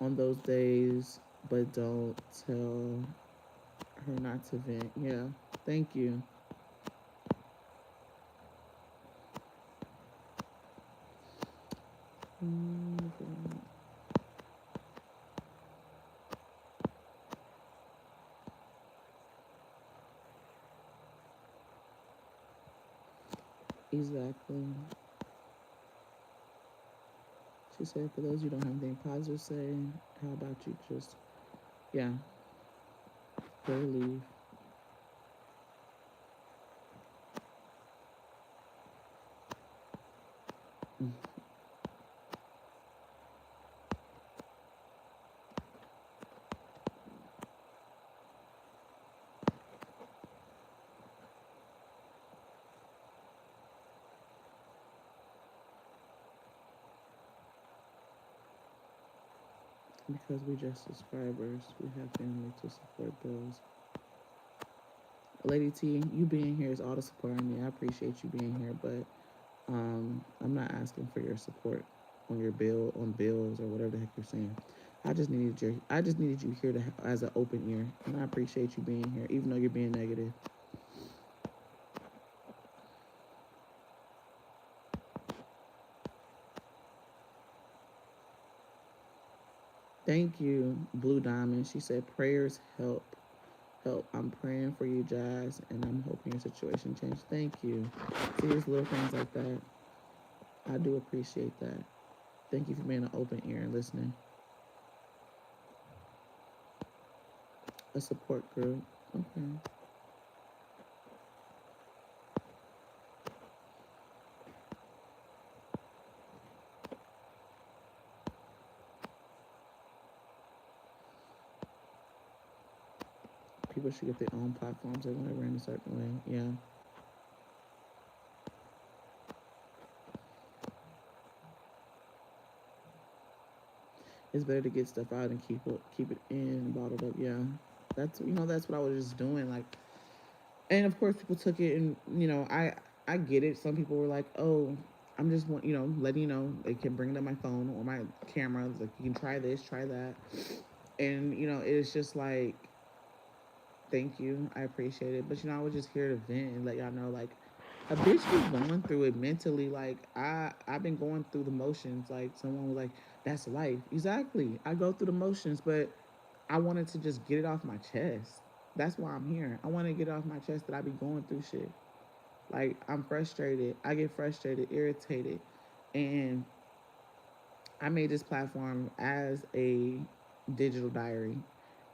on those days, but don't tell her not to vent. Yeah, thank you. Exactly. She said, for those you don't have anything positive to say, how about you just, yeah, go leave. Because we just subscribers, we have family to support bills. Lady T, you being here is all the support I need. I appreciate you being here, but I'm not asking for your support on your bill, on bills, or whatever the heck you're saying. I just needed you here to as an open ear, and I appreciate you being here, even though you're being negative. Thank you, Blue Diamond. She said prayers help. Help. I'm praying for you, Jazz, and I'm hoping your situation changes. Thank you. See, it's little things like that. I do appreciate that. Thank you for being an open ear and listening. A support group. Okay. People should get their own platforms. They want to run a certain way. Yeah. It's better to get stuff out and keep it in, bottled up. Yeah. That's what I was just doing. Like, and of course people took it, and I get it. Some people were like, oh, I'm just letting you know they can bring it up my phone or my camera. Like, you can try this, try that, and it's just like, thank you, I appreciate it. But I was just here to vent and let y'all know, like, a bitch be going through it mentally. Like, I've been going through the motions. Like, someone was like, that's life. Exactly, I go through the motions, but I wanted to just get it off my chest. That's why I'm here. I want to get off my chest that I be going through shit. Like, I'm frustrated. I get frustrated, irritated, and I made this platform as a digital diary,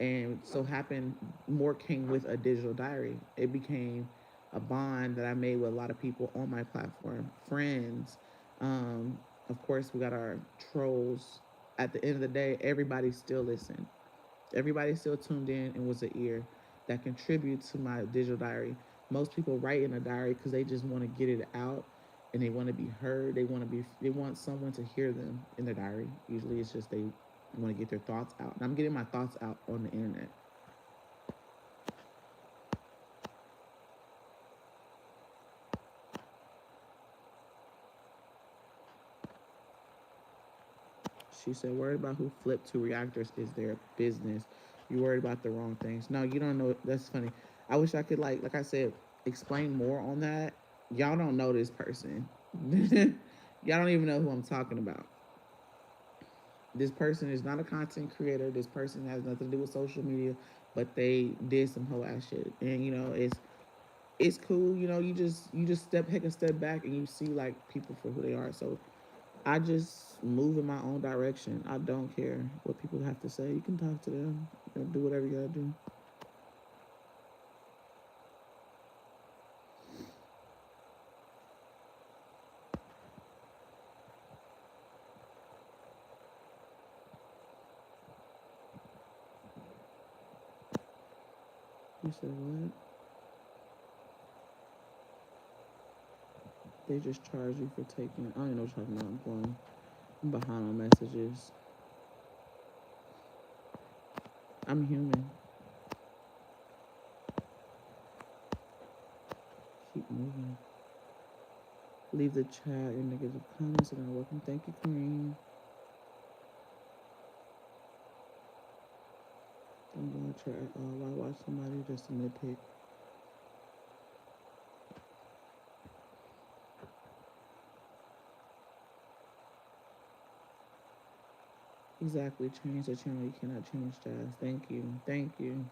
and so happened more came with a digital diary. It became a bond that I made with a lot of people on my platform, friends. Of course, we got our trolls. At the end of the day, everybody still listened. Everybody still tuned in and was an ear that contributes to my digital diary. Most people write in a diary because they just want to get it out and they want to be heard. They want someone to hear them in their diary. Usually it's just they want to get their thoughts out. And I'm getting my thoughts out on the internet. She said, worried about who flipped two reactors is their business. You worried about the wrong things. No, you don't know. That's funny. I wish I could, like I said, explain more on that. Y'all don't know this person. Y'all don't even know who I'm talking about. This person is not a content creator. This person has nothing to do with social media, but they did some whole ass shit. And it's cool. You just take a step back and you see like people for who they are. So I just move in my own direction. I don't care what people have to say. You can talk to them. Do whatever you gotta do. You said what? They just charge you for taking. I don't even know what you're talking about. I'm behind on messages. I'm human. Keep moving. Leave the chat your negative comments and I'm welcome. Thank you, Kareem. Don't go at your why watch somebody just to nitpick. Exactly. Change the channel. You cannot change Jazz. Thank you. Thank you.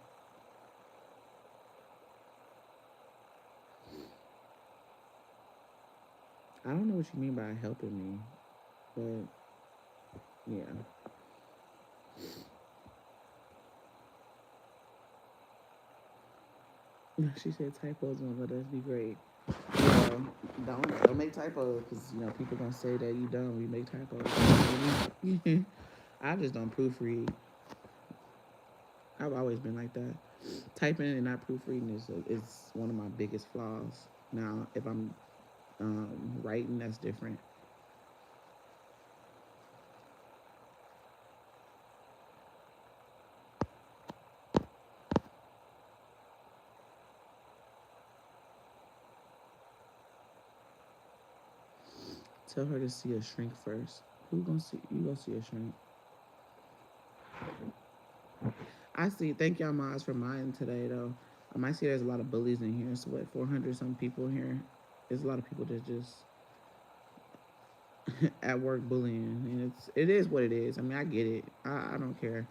I don't know what you mean by helping me, but yeah. She said typos won't let us be great. Yeah, don't make typos because people gonna say that you dumb. We make typos. I just don't proofread. I've always been like that. Typing and not proofreading is one of my biggest flaws. Now, if I'm writing, that's different. Tell her to see a shrink first. Who gonna see you? Gonna see a shrink? I see. Thank y'all, Maz, for mine today, though. I see there's a lot of bullies in here. So what? 400 some people here. There's a lot of people that just at work bullying, and it is what it is. I mean, I get it. I don't care.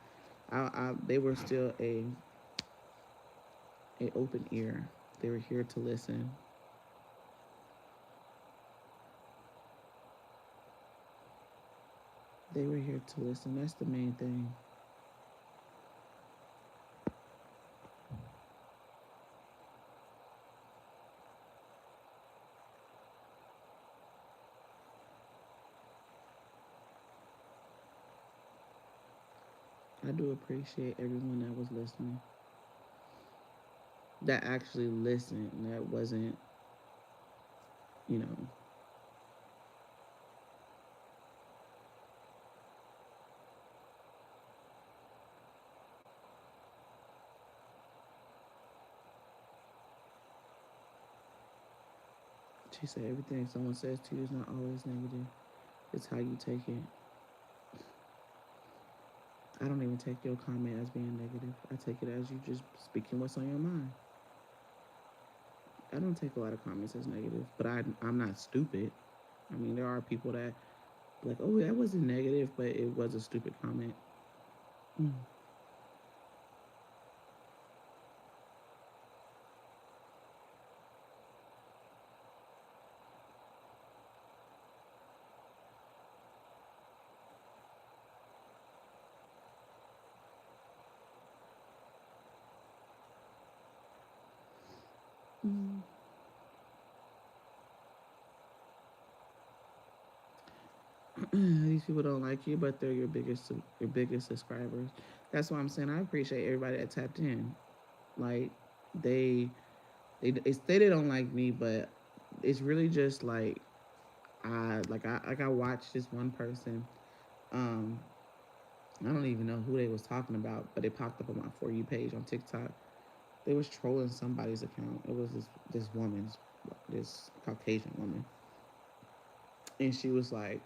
They were still a open ear. They were here to listen. They were here to listen. That's the main thing. I do appreciate everyone that was listening. That actually listened. That wasn't, you know. She said everything someone says to you is not always negative. It's how you take it. I don't even take your comment as being negative. I take it as you just speaking what's on your mind. I don't take a lot of comments as negative, but I'm not stupid. I mean, there are people that like, oh, that wasn't negative, but it was a stupid comment. Mm. Mm. These people don't like you, but they're your biggest subscribers. That's why I'm saying I appreciate everybody that tapped in. Like they they say they don't like me, but it's really just like I watched this one person. Um, I don't even know who they was talking about, but it popped up on my For You page on TikTok. They was trolling somebody's account. It was this woman's, this Caucasian woman, and she was like,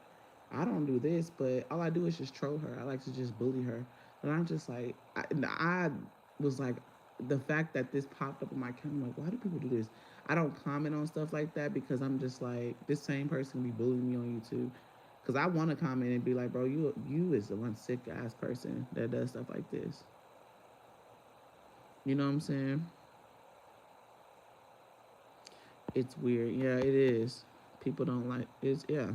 I don't do this, but all I do is just troll her. I like to just bully her. And I'm just like, I was like, the fact that this popped up on my account, I'm like, why do people do this? I don't comment on stuff like that because I'm just like, this same person be bullying me on YouTube. Because I want to comment and be like, bro, you is the one sick ass person that does stuff like this. You know what I'm saying? It's weird. Yeah, it is. People don't like it's yeah.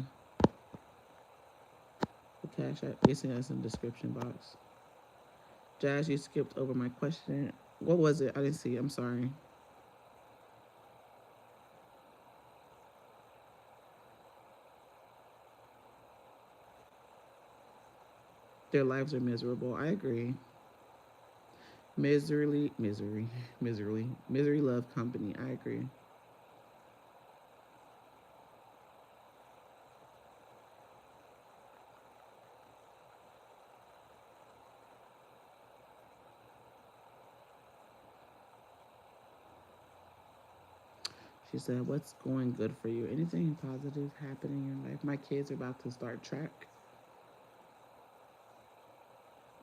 The cash app. It's in the description box. Jazz, you skipped over my question. What was it? I didn't see. I'm sorry. Their lives are miserable. I agree. Misery love company. I agree. She said, "What's going good for you? Anything positive happening in your life? My kids are about to start track.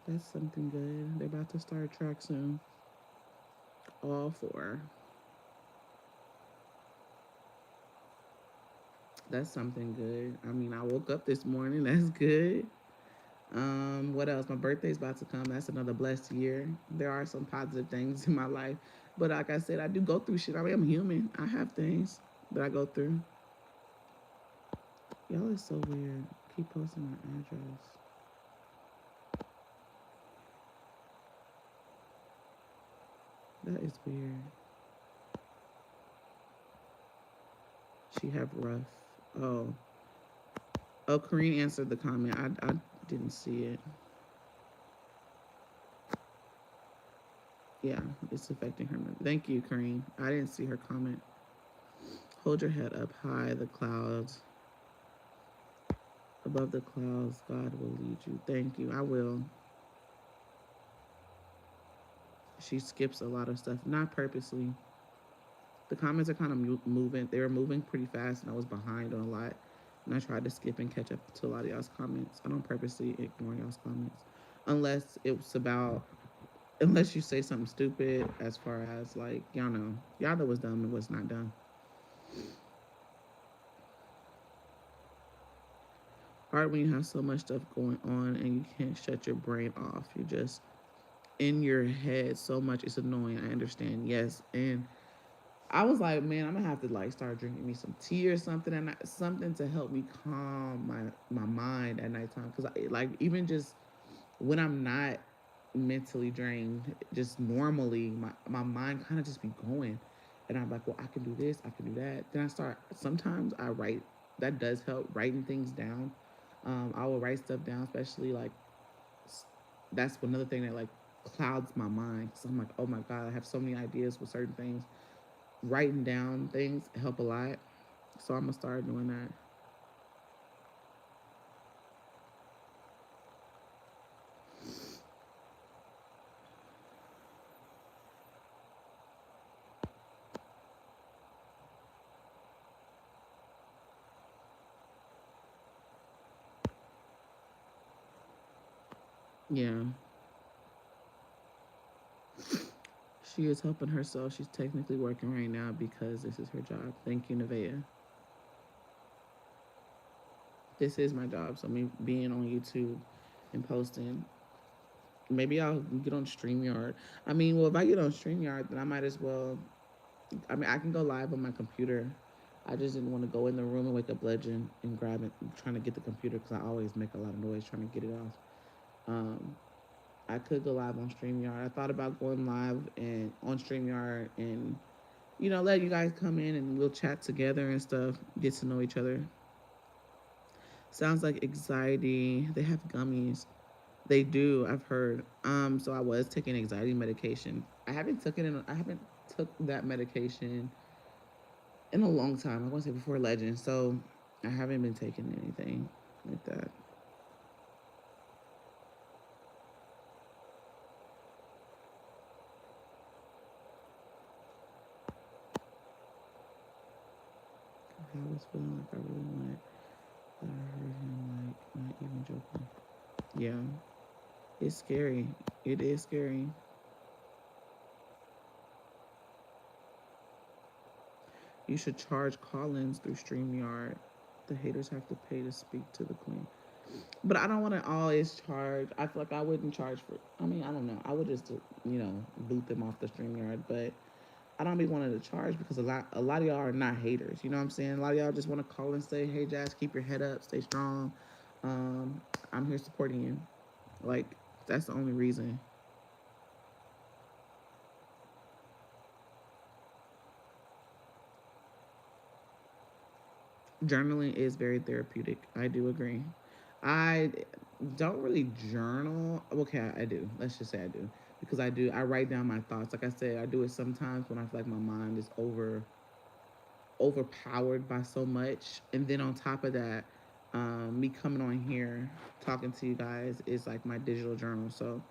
That's something good. They're about to start track soon. All four. That's something good. I mean, I woke up this morning. That's good. What else? My birthday's about to come. That's another blessed year. There are some positive things in my life. But like I said, I do go through shit. I mean, I'm human. I have things that I go through. Y'all is so weird. Keep posting my address. That is weird. She have rough. Oh. Oh, Kareen answered the comment. I didn't see it. Yeah, it's affecting her. Thank you, Kareen. I didn't see her comment. Hold your head up high, the clouds. Above the clouds, God will lead you. Thank you. I will. She skips a lot of stuff, not purposely. The comments are kind of moving. They were moving pretty fast, and I was behind on a lot. And I tried to skip and catch up to a lot of y'all's comments. I don't purposely ignore y'all's comments, unless it's about, unless you say something stupid, as far as like y'all know what's dumb and what's not dumb. Hard when you have so much stuff going on and you can't shut your brain off. You're just in your head so much. It's annoying. I understand. Yes, and I was like, man, I'm gonna have to like start drinking me some tea or something, and something to help me calm my mind at nighttime. Cause like even just when I'm not mentally drained, just normally my mind kind of just be going, and I'm like, well, I can do this, I can do that. Then I start. Sometimes I write. That does help, writing things down. I will write stuff down, especially like that's another thing that like clouds my mind. So I'm like, oh my god, I have so many ideas with certain things. Writing down things help a lot. So I'm gonna start doing that. Yeah. She is helping herself. She's technically working right now because this is her job. Thank you, Nevaeh. This is my job. So me being on YouTube and posting. Maybe I'll get on StreamYard. I mean, well, if I get on StreamYard, then I might as well. I mean, I can go live on my computer. I just didn't want to go in the room and wake up Legend and grab it, trying to get the computer because I always make a lot of noise trying to get it off. Um, I could go live on StreamYard. I thought about going live and on StreamYard and let you guys come in and we'll chat together and stuff, get to know each other. Sounds like anxiety. They have gummies. They do. I've heard. So I was taking anxiety medication. I haven't took that medication in a long time. I want to say before Legend. So I haven't been taking anything like that. I was feeling like I really wanted. I heard him like not even joking. Yeah, it's scary. It is scary. You should charge call-ins through StreamYard. The haters have to pay to speak to the queen. But I don't want to always charge. I feel like I wouldn't charge for. I mean, I don't know. I would just boot them off the StreamYard. But I don't be wanting to charge because a lot of y'all are not haters. You know what I'm saying? A lot of y'all just want to call and say, "Hey, Jazz, keep your head up, stay strong. I'm here supporting you." Like that's the only reason. Journaling is very therapeutic. I do agree. I don't really journal. Okay, I do. Let's just say I do because I do. I write down my thoughts. Like I said, I do it sometimes when I feel like my mind is overpowered by so much, and then on top of that, me coming on here talking to you guys is like my digital journal. So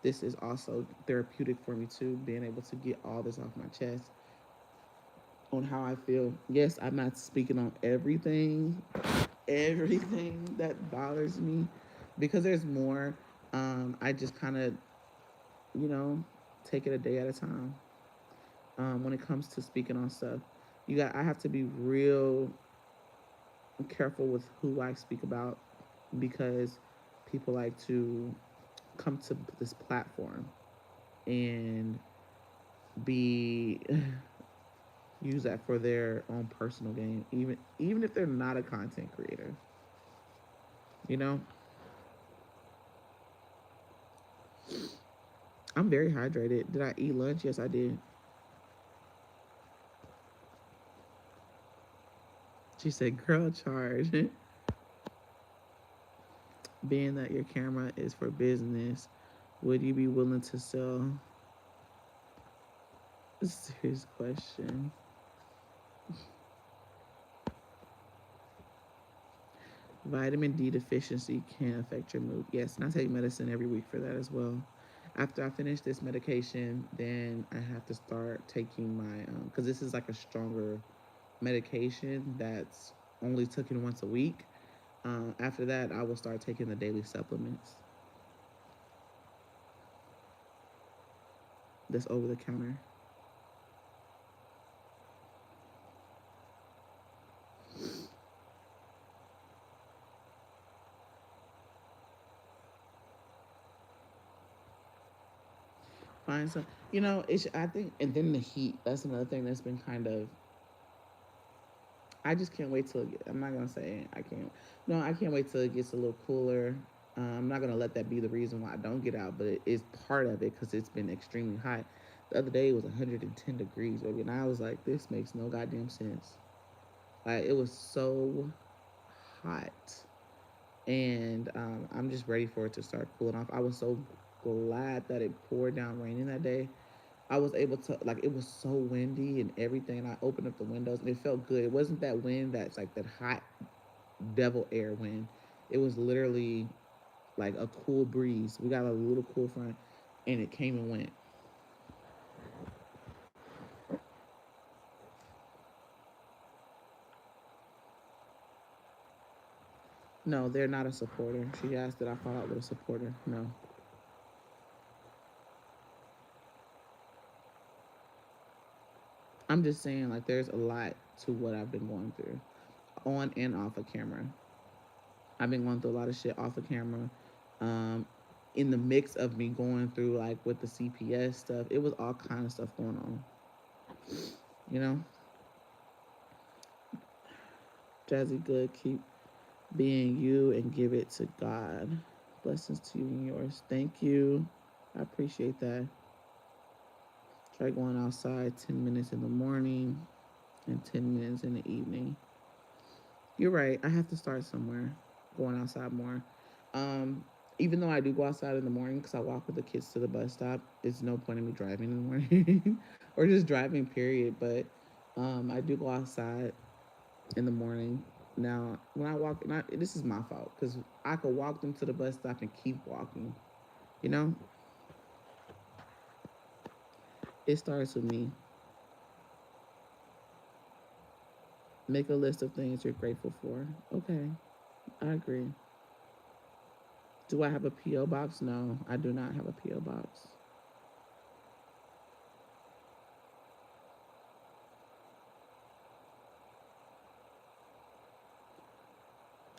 this is also therapeutic for me too, being able to get all this off my chest. on how I feel. Yes, I'm not speaking on everything that bothers me, because there's more. I just kind of, you know, take it a day at a time. When it comes to speaking on stuff, I have to be real careful with who I speak about, because people like to come to this platform and be use that for their own personal gain, even if they're not a content creator. You know, I'm very hydrated. Did I eat lunch? Yes, I did. She said, "Girl, charge." Being that your camera is for business, would you be willing to sell? Serious question. Vitamin D deficiency can affect your mood. Yes, and I take medicine every week for that as well. After I finish this medication, then I have to start taking my, because this is like a stronger medication that's only taken once a week. After that, I will start taking the daily supplements that's over the counter. Find some, I think, and then the heat. That's another thing that's been kind of. I just can't wait till I'm not gonna say I can't. No, I can't wait till it gets a little cooler. I'm not gonna let that be the reason why I don't get out, but it is part of it because it's been extremely hot. The other day it was 110 degrees, baby, and I was like, this makes no goddamn sense. Like, it was so hot, and I'm just ready for it to start cooling off. I was so glad that it poured down raining that day. I was able to, like, it was so windy and everything, and I opened up the windows and it felt good. It wasn't that wind that's like that hot devil air wind. It was literally like a cool breeze. We got a little cool front, and it came and went. No, they're not a supporter. She asked that I fall out with a supporter. No. I'm just saying, like, there's a lot to what I've been going through on and off of camera. I've been going through a lot of shit off of camera. Um, in the mix of me going through, like, with the CPS stuff, it was all kind of stuff going on. You know, Jazzy, good. Keep being you and give it to God. Blessings to you and yours. Thank you. I appreciate that. Try going outside 10 minutes in the morning and 10 minutes in the evening. You're right. I have to start somewhere, going outside more. Um, Even though I do go outside in the morning because I walk with the kids to the bus stop, it's no point in me driving in the morning or just driving, period. But I do go outside in the morning. Now, when I walk, this is my fault because I could walk them to the bus stop and keep walking. You know, it starts with me. Make a list of things you're grateful for. Okay, I agree. Do I have a P.O. box? No, I do not have a P.O. box.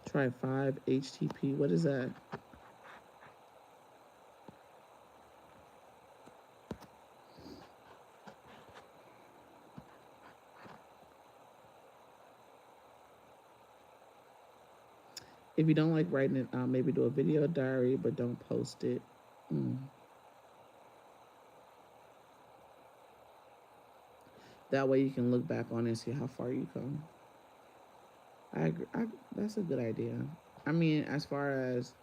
Try 5-HTP. What is that? If you don't like writing it, I'll maybe do a video diary, but don't post it. Mm. That way you can look back on it and see how far you come. I agree. That's a good idea. I mean, as far as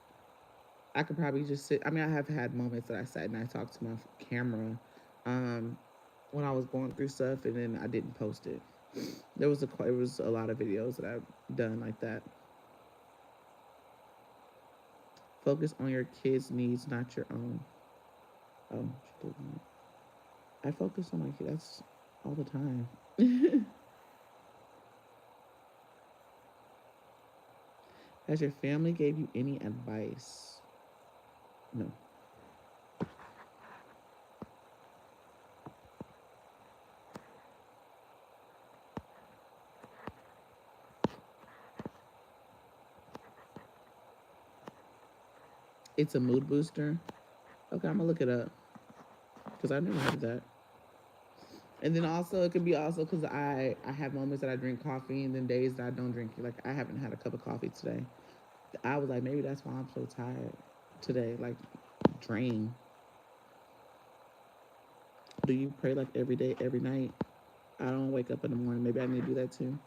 I could probably just sit. I mean, I have had moments that I sat and I talked to my camera um, when I was going through stuff, and then I didn't post it. There was a lot of videos that I've done like that. Focus on your kids' needs, not your own. Oh, she didn't. I focus on my kids. That's all the time. Has your family gave you any advice? No. It's a mood booster. Okay, I'm gonna look it up because I never heard of that. And then also it could be also because I have moments that I drink coffee and then days that I don't drink. Like I haven't had a cup of coffee today. I was like, maybe that's why I'm so tired today. Like drained. Do you pray like every day, every night? I don't wake up in the morning. Maybe I need to do that too.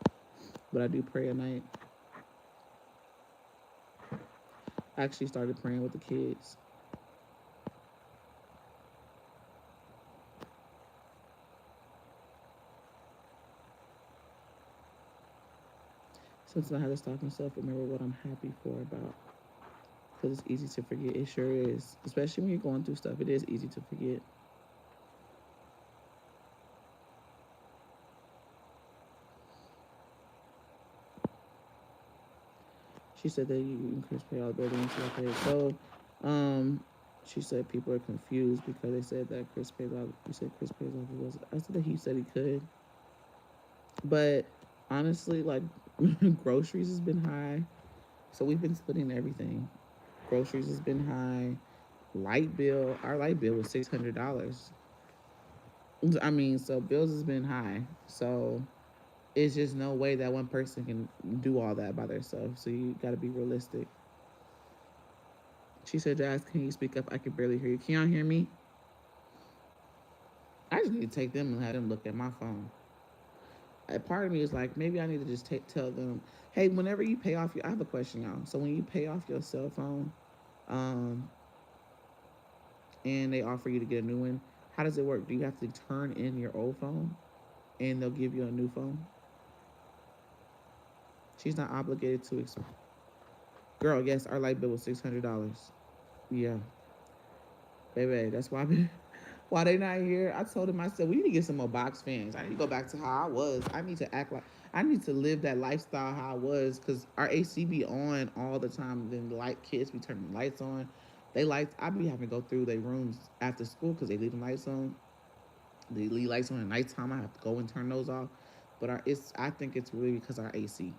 But I do pray at night. I actually started praying with the kids. Sometimes I have to stop myself, remember what I'm happy for about. Because it's easy to forget. It sure is. Especially when you're going through stuff, it is easy to forget. She said that you increase pay all buildings. Okay, so um, she said people are confused because they said that Chris pays all. You said Chris pays all the bills. I said that he said he could, but honestly, like groceries has been high, so we've been splitting everything. Groceries has been high. Light bill, our light bill was $600. I mean, so bills has been high. So it's just no way that one person can do all that by themselves. So you got to be realistic. She said, Jazz, can you speak up? I can barely hear you. Can y'all hear me? I just need to take them and have them look at my phone. A part of me is like, maybe I need to just tell them, hey, whenever you pay off your, I have a question, y'all. So when you pay off your cell phone, um, and they offer you to get a new one, how does it work? Do you have to turn in your old phone and they'll give you a new phone? She's not obligated to. Girl, yes, our light bill was $600. Yeah, baby, that's why why they not here. I told him, I said, we need to get some more box fans. I need to go back to how I was. I need to act like I need to live that lifestyle how I was because our AC be on all the time. Then the light kids be turning the lights on. They lights. I be having to go through their rooms after school because they leave the lights on. They leave lights on at nighttime. I have to go and turn those off. But it's I think it's really because our AC,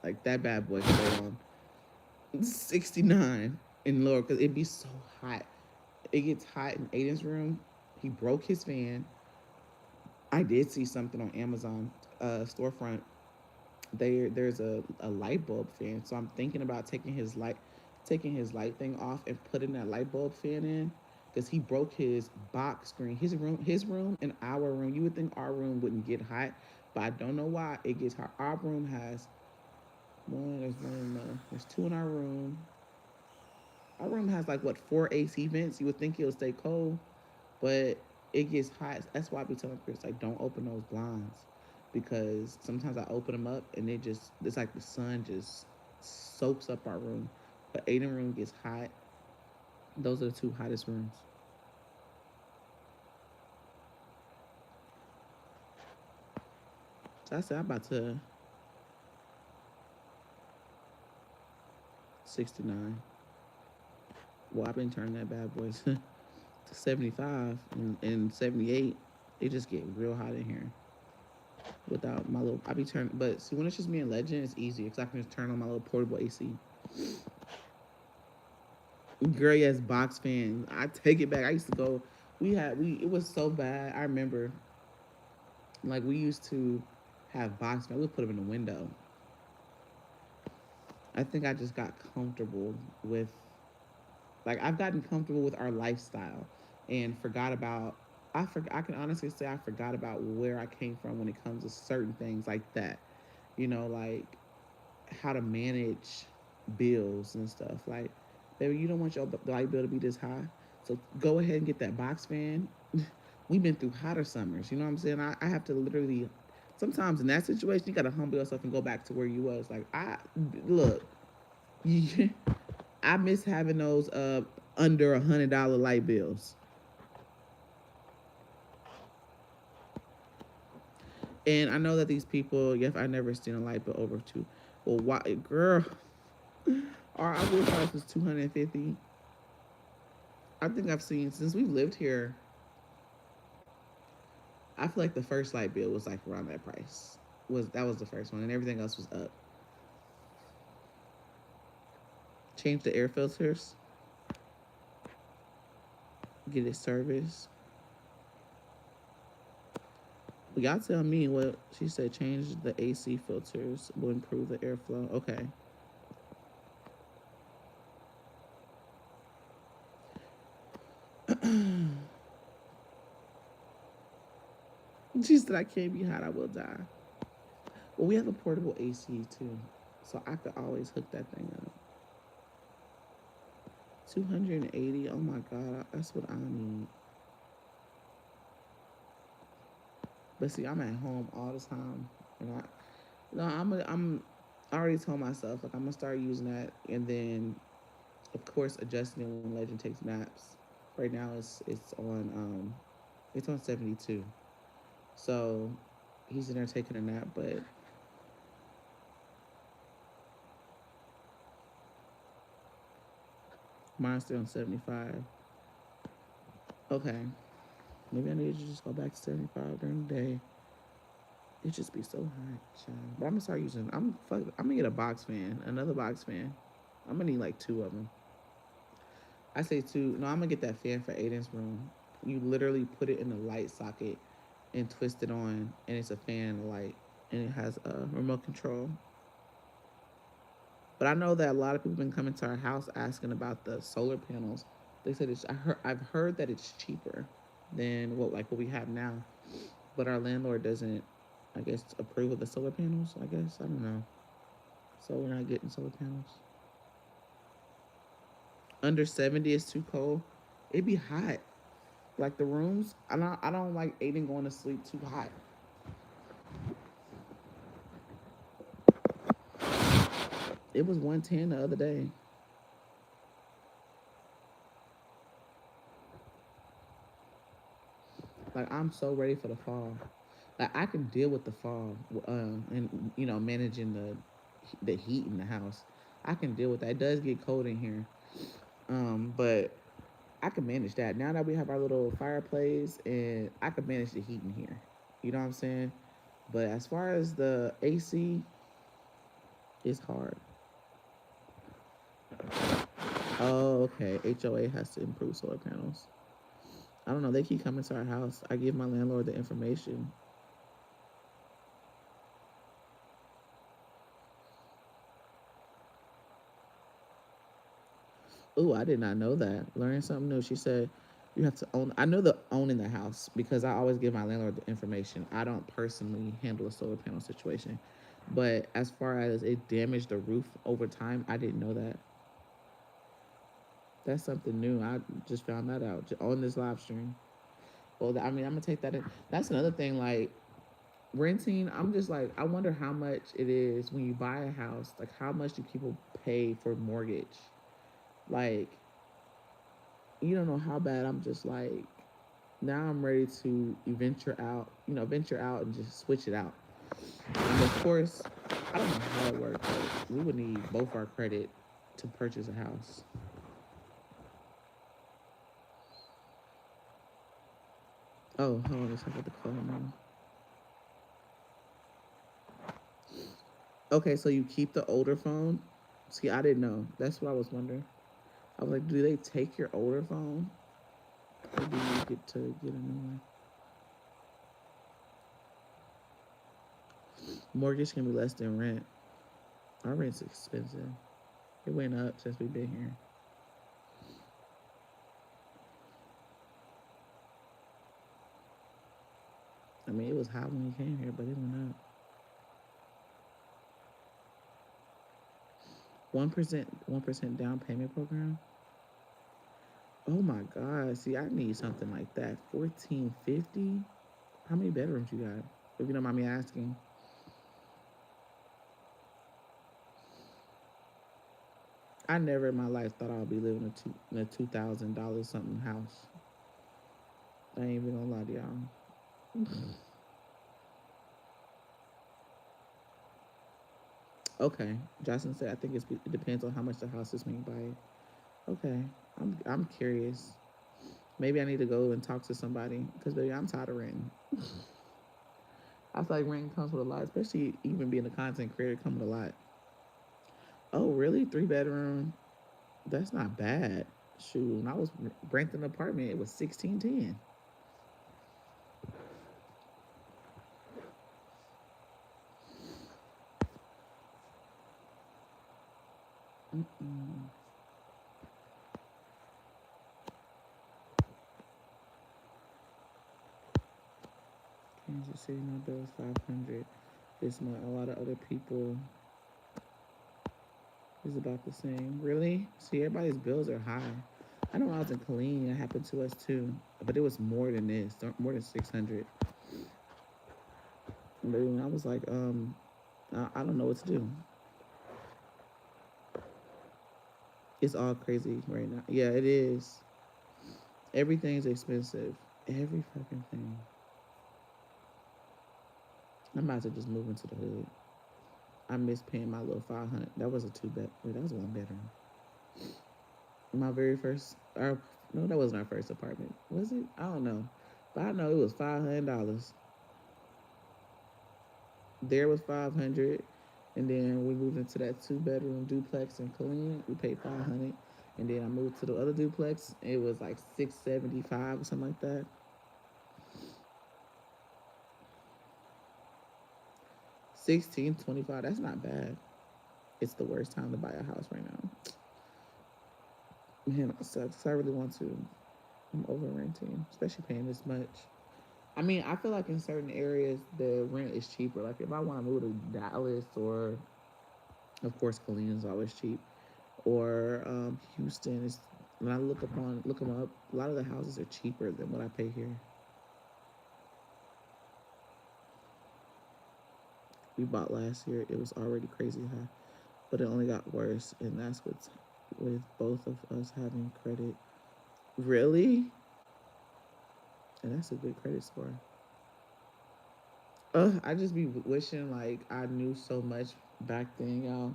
like that bad boy stay on 69 in lower because it be so hot. It gets hot in Aiden's room. He broke his fan. I did see something on Amazon storefront. There's a light bulb fan, so I'm thinking about taking his light thing off and putting that light bulb fan in because he broke his box screen. His room, and our room. You would think our room wouldn't get hot, but I don't know why it gets hot. Our room has one. There's two in our room. Our room has like what 4 AC vents. You would think it'll stay cold, but it gets hot. That's why I be telling Chris like don't open those blinds because sometimes I open them up and it's like the sun just soaks up our room. But Aiden room gets hot. Those are the two hottest rooms. So I said I'm about to 69. Well, I've been turning that bad boy to 75 and 78. It just get real hot in here without my little. I be turning, but see when it's just me and Legend, it's easier because I can just turn on my little portable AC. Girl, yes, box fan. I take it back. I used to go. We it was so bad. I remember, like we used to have box fan. We would put them in the window. I think I just got comfortable with, like I've gotten comfortable with our lifestyle, and forgot about. I can honestly say I forgot about where I came from when it comes to certain things like that. Like how to manage bills and stuff. Like, baby, you don't want your light bill to be this high, so go ahead and get that box fan. We've been through hotter summers. You know what I'm saying? I have to literally. Sometimes in that situation, you gotta humble yourself and go back to where you was. Like I look, I miss having those under $100 light bills. And I know that these people, yes, I never seen a light bill over two. Well, why, girl? Our outdoor price was 250. I think I've seen since we lived here. I feel like the first light bill was like around that price. Was that was the first one, and everything else was up. Change the air filters, get it serviced. Well, y'all tell me what she said. Change the AC filters will improve the airflow. Okay. She said I can't be hot. I will die. Well, we have a portable AC too, so I could always hook that thing up. 280. Oh my god, that's what I need. But see, I'm at home all the time, and I already told myself like I'm gonna start using that, and then of course adjusting it when Legend takes naps. Right now it's on 72, so he's in there taking a nap, but mine's still on 75. Okay, maybe I need to just go back to 75 during the day. It just be so hot, child. But I'm gonna start using. I'm gonna get a box fan, another box fan. I'm gonna need like two of them. I say two. No, I'm gonna get that fan for Aiden's room. You literally put it in the light socket and twist it on, and it's a fan and a light, and it has a remote control. But I know that a lot of people have been coming to our house asking about the solar panels. They said I've heard that it's cheaper than what we have now, but our landlord doesn't, I guess, approve of the solar panels. I guess I don't know. So we're not getting solar panels. Under 70 is too cold. It'd be hot. Like the rooms, I don't like Aiden going to sleep too hot. It was 110 the other day. Like I'm so ready for the fall. Like I can deal with the fall, and managing the heat in the house. I can deal with that. It does get cold in here, but I can manage that. Now that we have our little fireplace, and I can manage the heat in here. You know what I'm saying? But as far as the AC, it's hard. Oh, okay. HOA has to improve solar panels. I don't know. They keep coming to our house. I give my landlord the information. Ooh, I did not know that. Learning something new. She said you have to own. I know the owning the house because I always give my landlord the information. I don't personally handle a solar panel situation. But as far as it damaged the roof over time, I didn't know that. That's something new. I just found that out on this live stream. Well, I mean, I'm gonna take that in. That's another thing. Like renting, I'm just like, I wonder how much it is when you buy a house. Like, how much do people pay for mortgage? Like, you don't know how bad. I'm just like, now I'm ready to venture out and just switch it out. And of course, I don't know how it works, but we would need both our credit to purchase a house. Oh, hold on, let's look the phone now. Okay, so you keep the older phone? See, I didn't know. That's what I was wondering. I was like, do they take your older phone? Or do you get to get a new one? Mortgage can be less than rent. Our rent's expensive. It went up since we've been here. I mean, it was high when we came here, but it went up. 1% down payment program. Oh my God! See, I need something like that. 1450. How many bedrooms you got? If you don't mind me asking. I never in my life thought I'd be living in a $2,000 something house. I ain't even gonna lie to y'all. Okay. Jocelyn said, I think it depends on how much the house is when you buy it. Okay. I'm curious. Maybe I need to go and talk to somebody because, baby, I'm tired of renting. I feel like renting comes with a lot, especially even being a content creator, comes with a lot. Oh, really? 3 bedroom? That's not bad. Shoot, when I was renting an apartment, it was 1610. Mm-mm. Kansas City, my bill is 500 this month. A lot of other people is about the same. Really? See, everybody's bills are high. I know when I was in Killeen, it happened to us too, but it was more than this, more than 600. But when I was like, I don't know what to do. It's all crazy right now. Yeah, it is. Everything's expensive. Every fucking thing. I'm about to just move into the hood. I miss paying my little 500. That was a two-bed. Wait, that was 1 bedroom. My very first, no, that wasn't our first apartment. Was it? I don't know, but I know it was $500. There was 500, and then we moved into that 2 bedroom duplex in Killeen. We paid 500, and then I moved to the other duplex. It was like 675 or something like that. 1625. That's not bad. It's the worst time to buy a house right now. Man, it sucks. I really want to. I'm over renting, especially paying this much. I mean, I feel like in certain areas the rent is cheaper. Like if I want to move to Dallas, or of course Killeen is always cheap, or Houston is. When I look them up, a lot of the houses are cheaper than what I pay here. We bought last year; it was already crazy high, but it only got worse, and that's with both of us having credit. Really, and that's a good credit score. I just be wishing like I knew so much back then, y'all.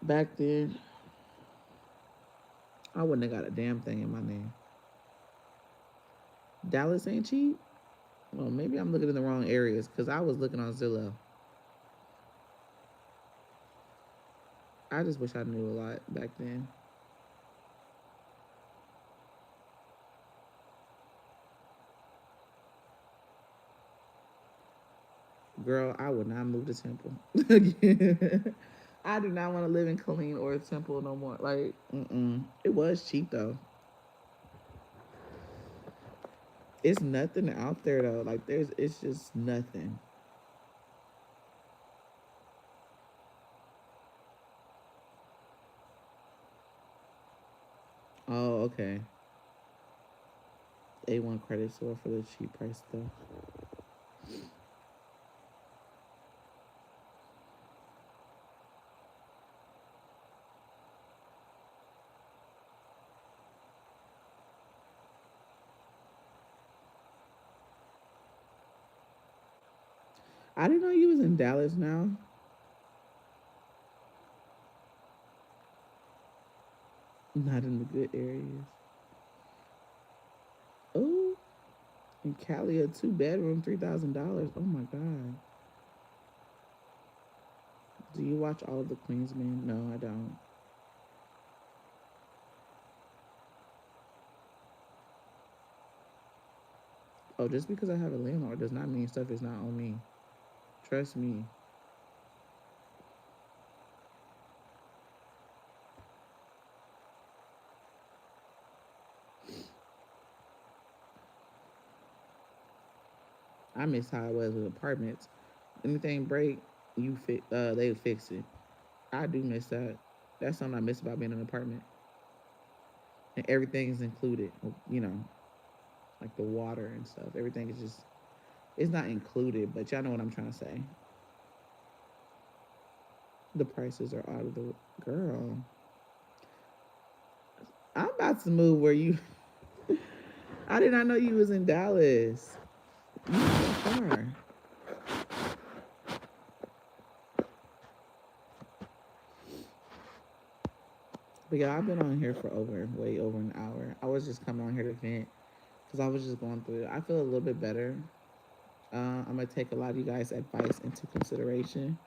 Back then, I wouldn't have got a damn thing in my name. Dallas ain't cheap. Well, maybe I'm looking in the wrong areas because I was looking on Zillow. I just wish I knew a lot back then. Girl, I would not move to Temple. I do not want to live in Killeen or Temple no more. Like, it was cheap though. It's nothing out there though. Like, it's just nothing. Oh, okay. A1 credit score for the cheap price though. I didn't know you was in Dallas now. Not in the good areas. Oh, in Cali, a 2 bedroom, $3,000. Oh my God. Do you watch all of the Queensmen? No, I don't. Oh, just because I have a landlord does not mean stuff is not on me. Trust me. I miss how it was with apartments. Anything break, they fix it. I do miss that. That's something I miss about being in an apartment. And everything is included. You know, like the water and stuff. Everything is just, it's not included, but y'all know what I'm trying to say. The prices are out of the girl. I'm about to move where you. I did not know you was in Dallas. You so far. But yeah, I've been on here for way over an hour. I was just coming on here to vent because I was just going through it. I feel a little bit better. I'm gonna take a lot of you guys' advice into consideration,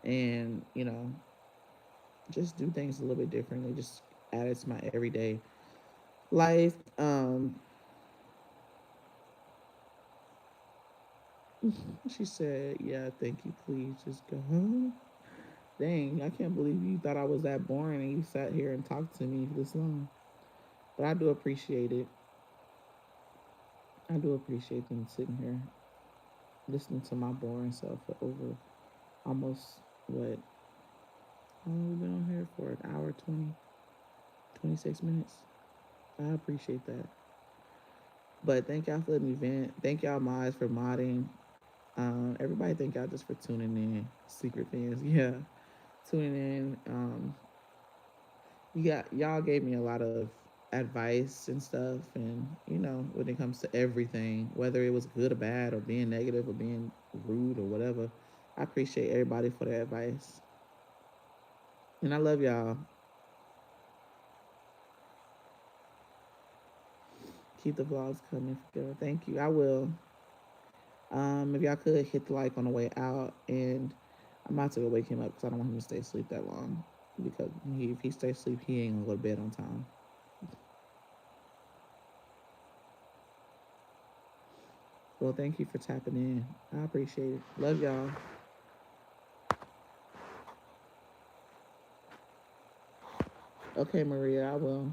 and just do things a little bit differently. Just add it to my everyday life. She said, "Yeah, thank you. Please just go." Dang, I can't believe you thought I was that boring and you sat here and talked to me this long. But I do appreciate it. I do appreciate them sitting here listening to my boring self for over almost what? How long have we been on here for? An hour, 26 minutes. I appreciate that. But thank y'all for the event. Thank y'all mods for modding. Everybody thank y'all just for tuning in. Secret fans, yeah. Tuning in. Y'all gave me a lot of advice and stuff, and when it comes to everything, whether it was good or bad or being negative or being rude or whatever, I appreciate everybody for their advice, and I love y'all. Keep the vlogs coming, girl. Thank you. I will. If y'all could hit the like on the way out, and I'm about to go wake him up because I don't want him to stay asleep that long. Because if he stays asleep, he ain't gonna go to bed on time. Well, thank you for tapping in. I appreciate it. Love y'all. Okay, Maria, I will.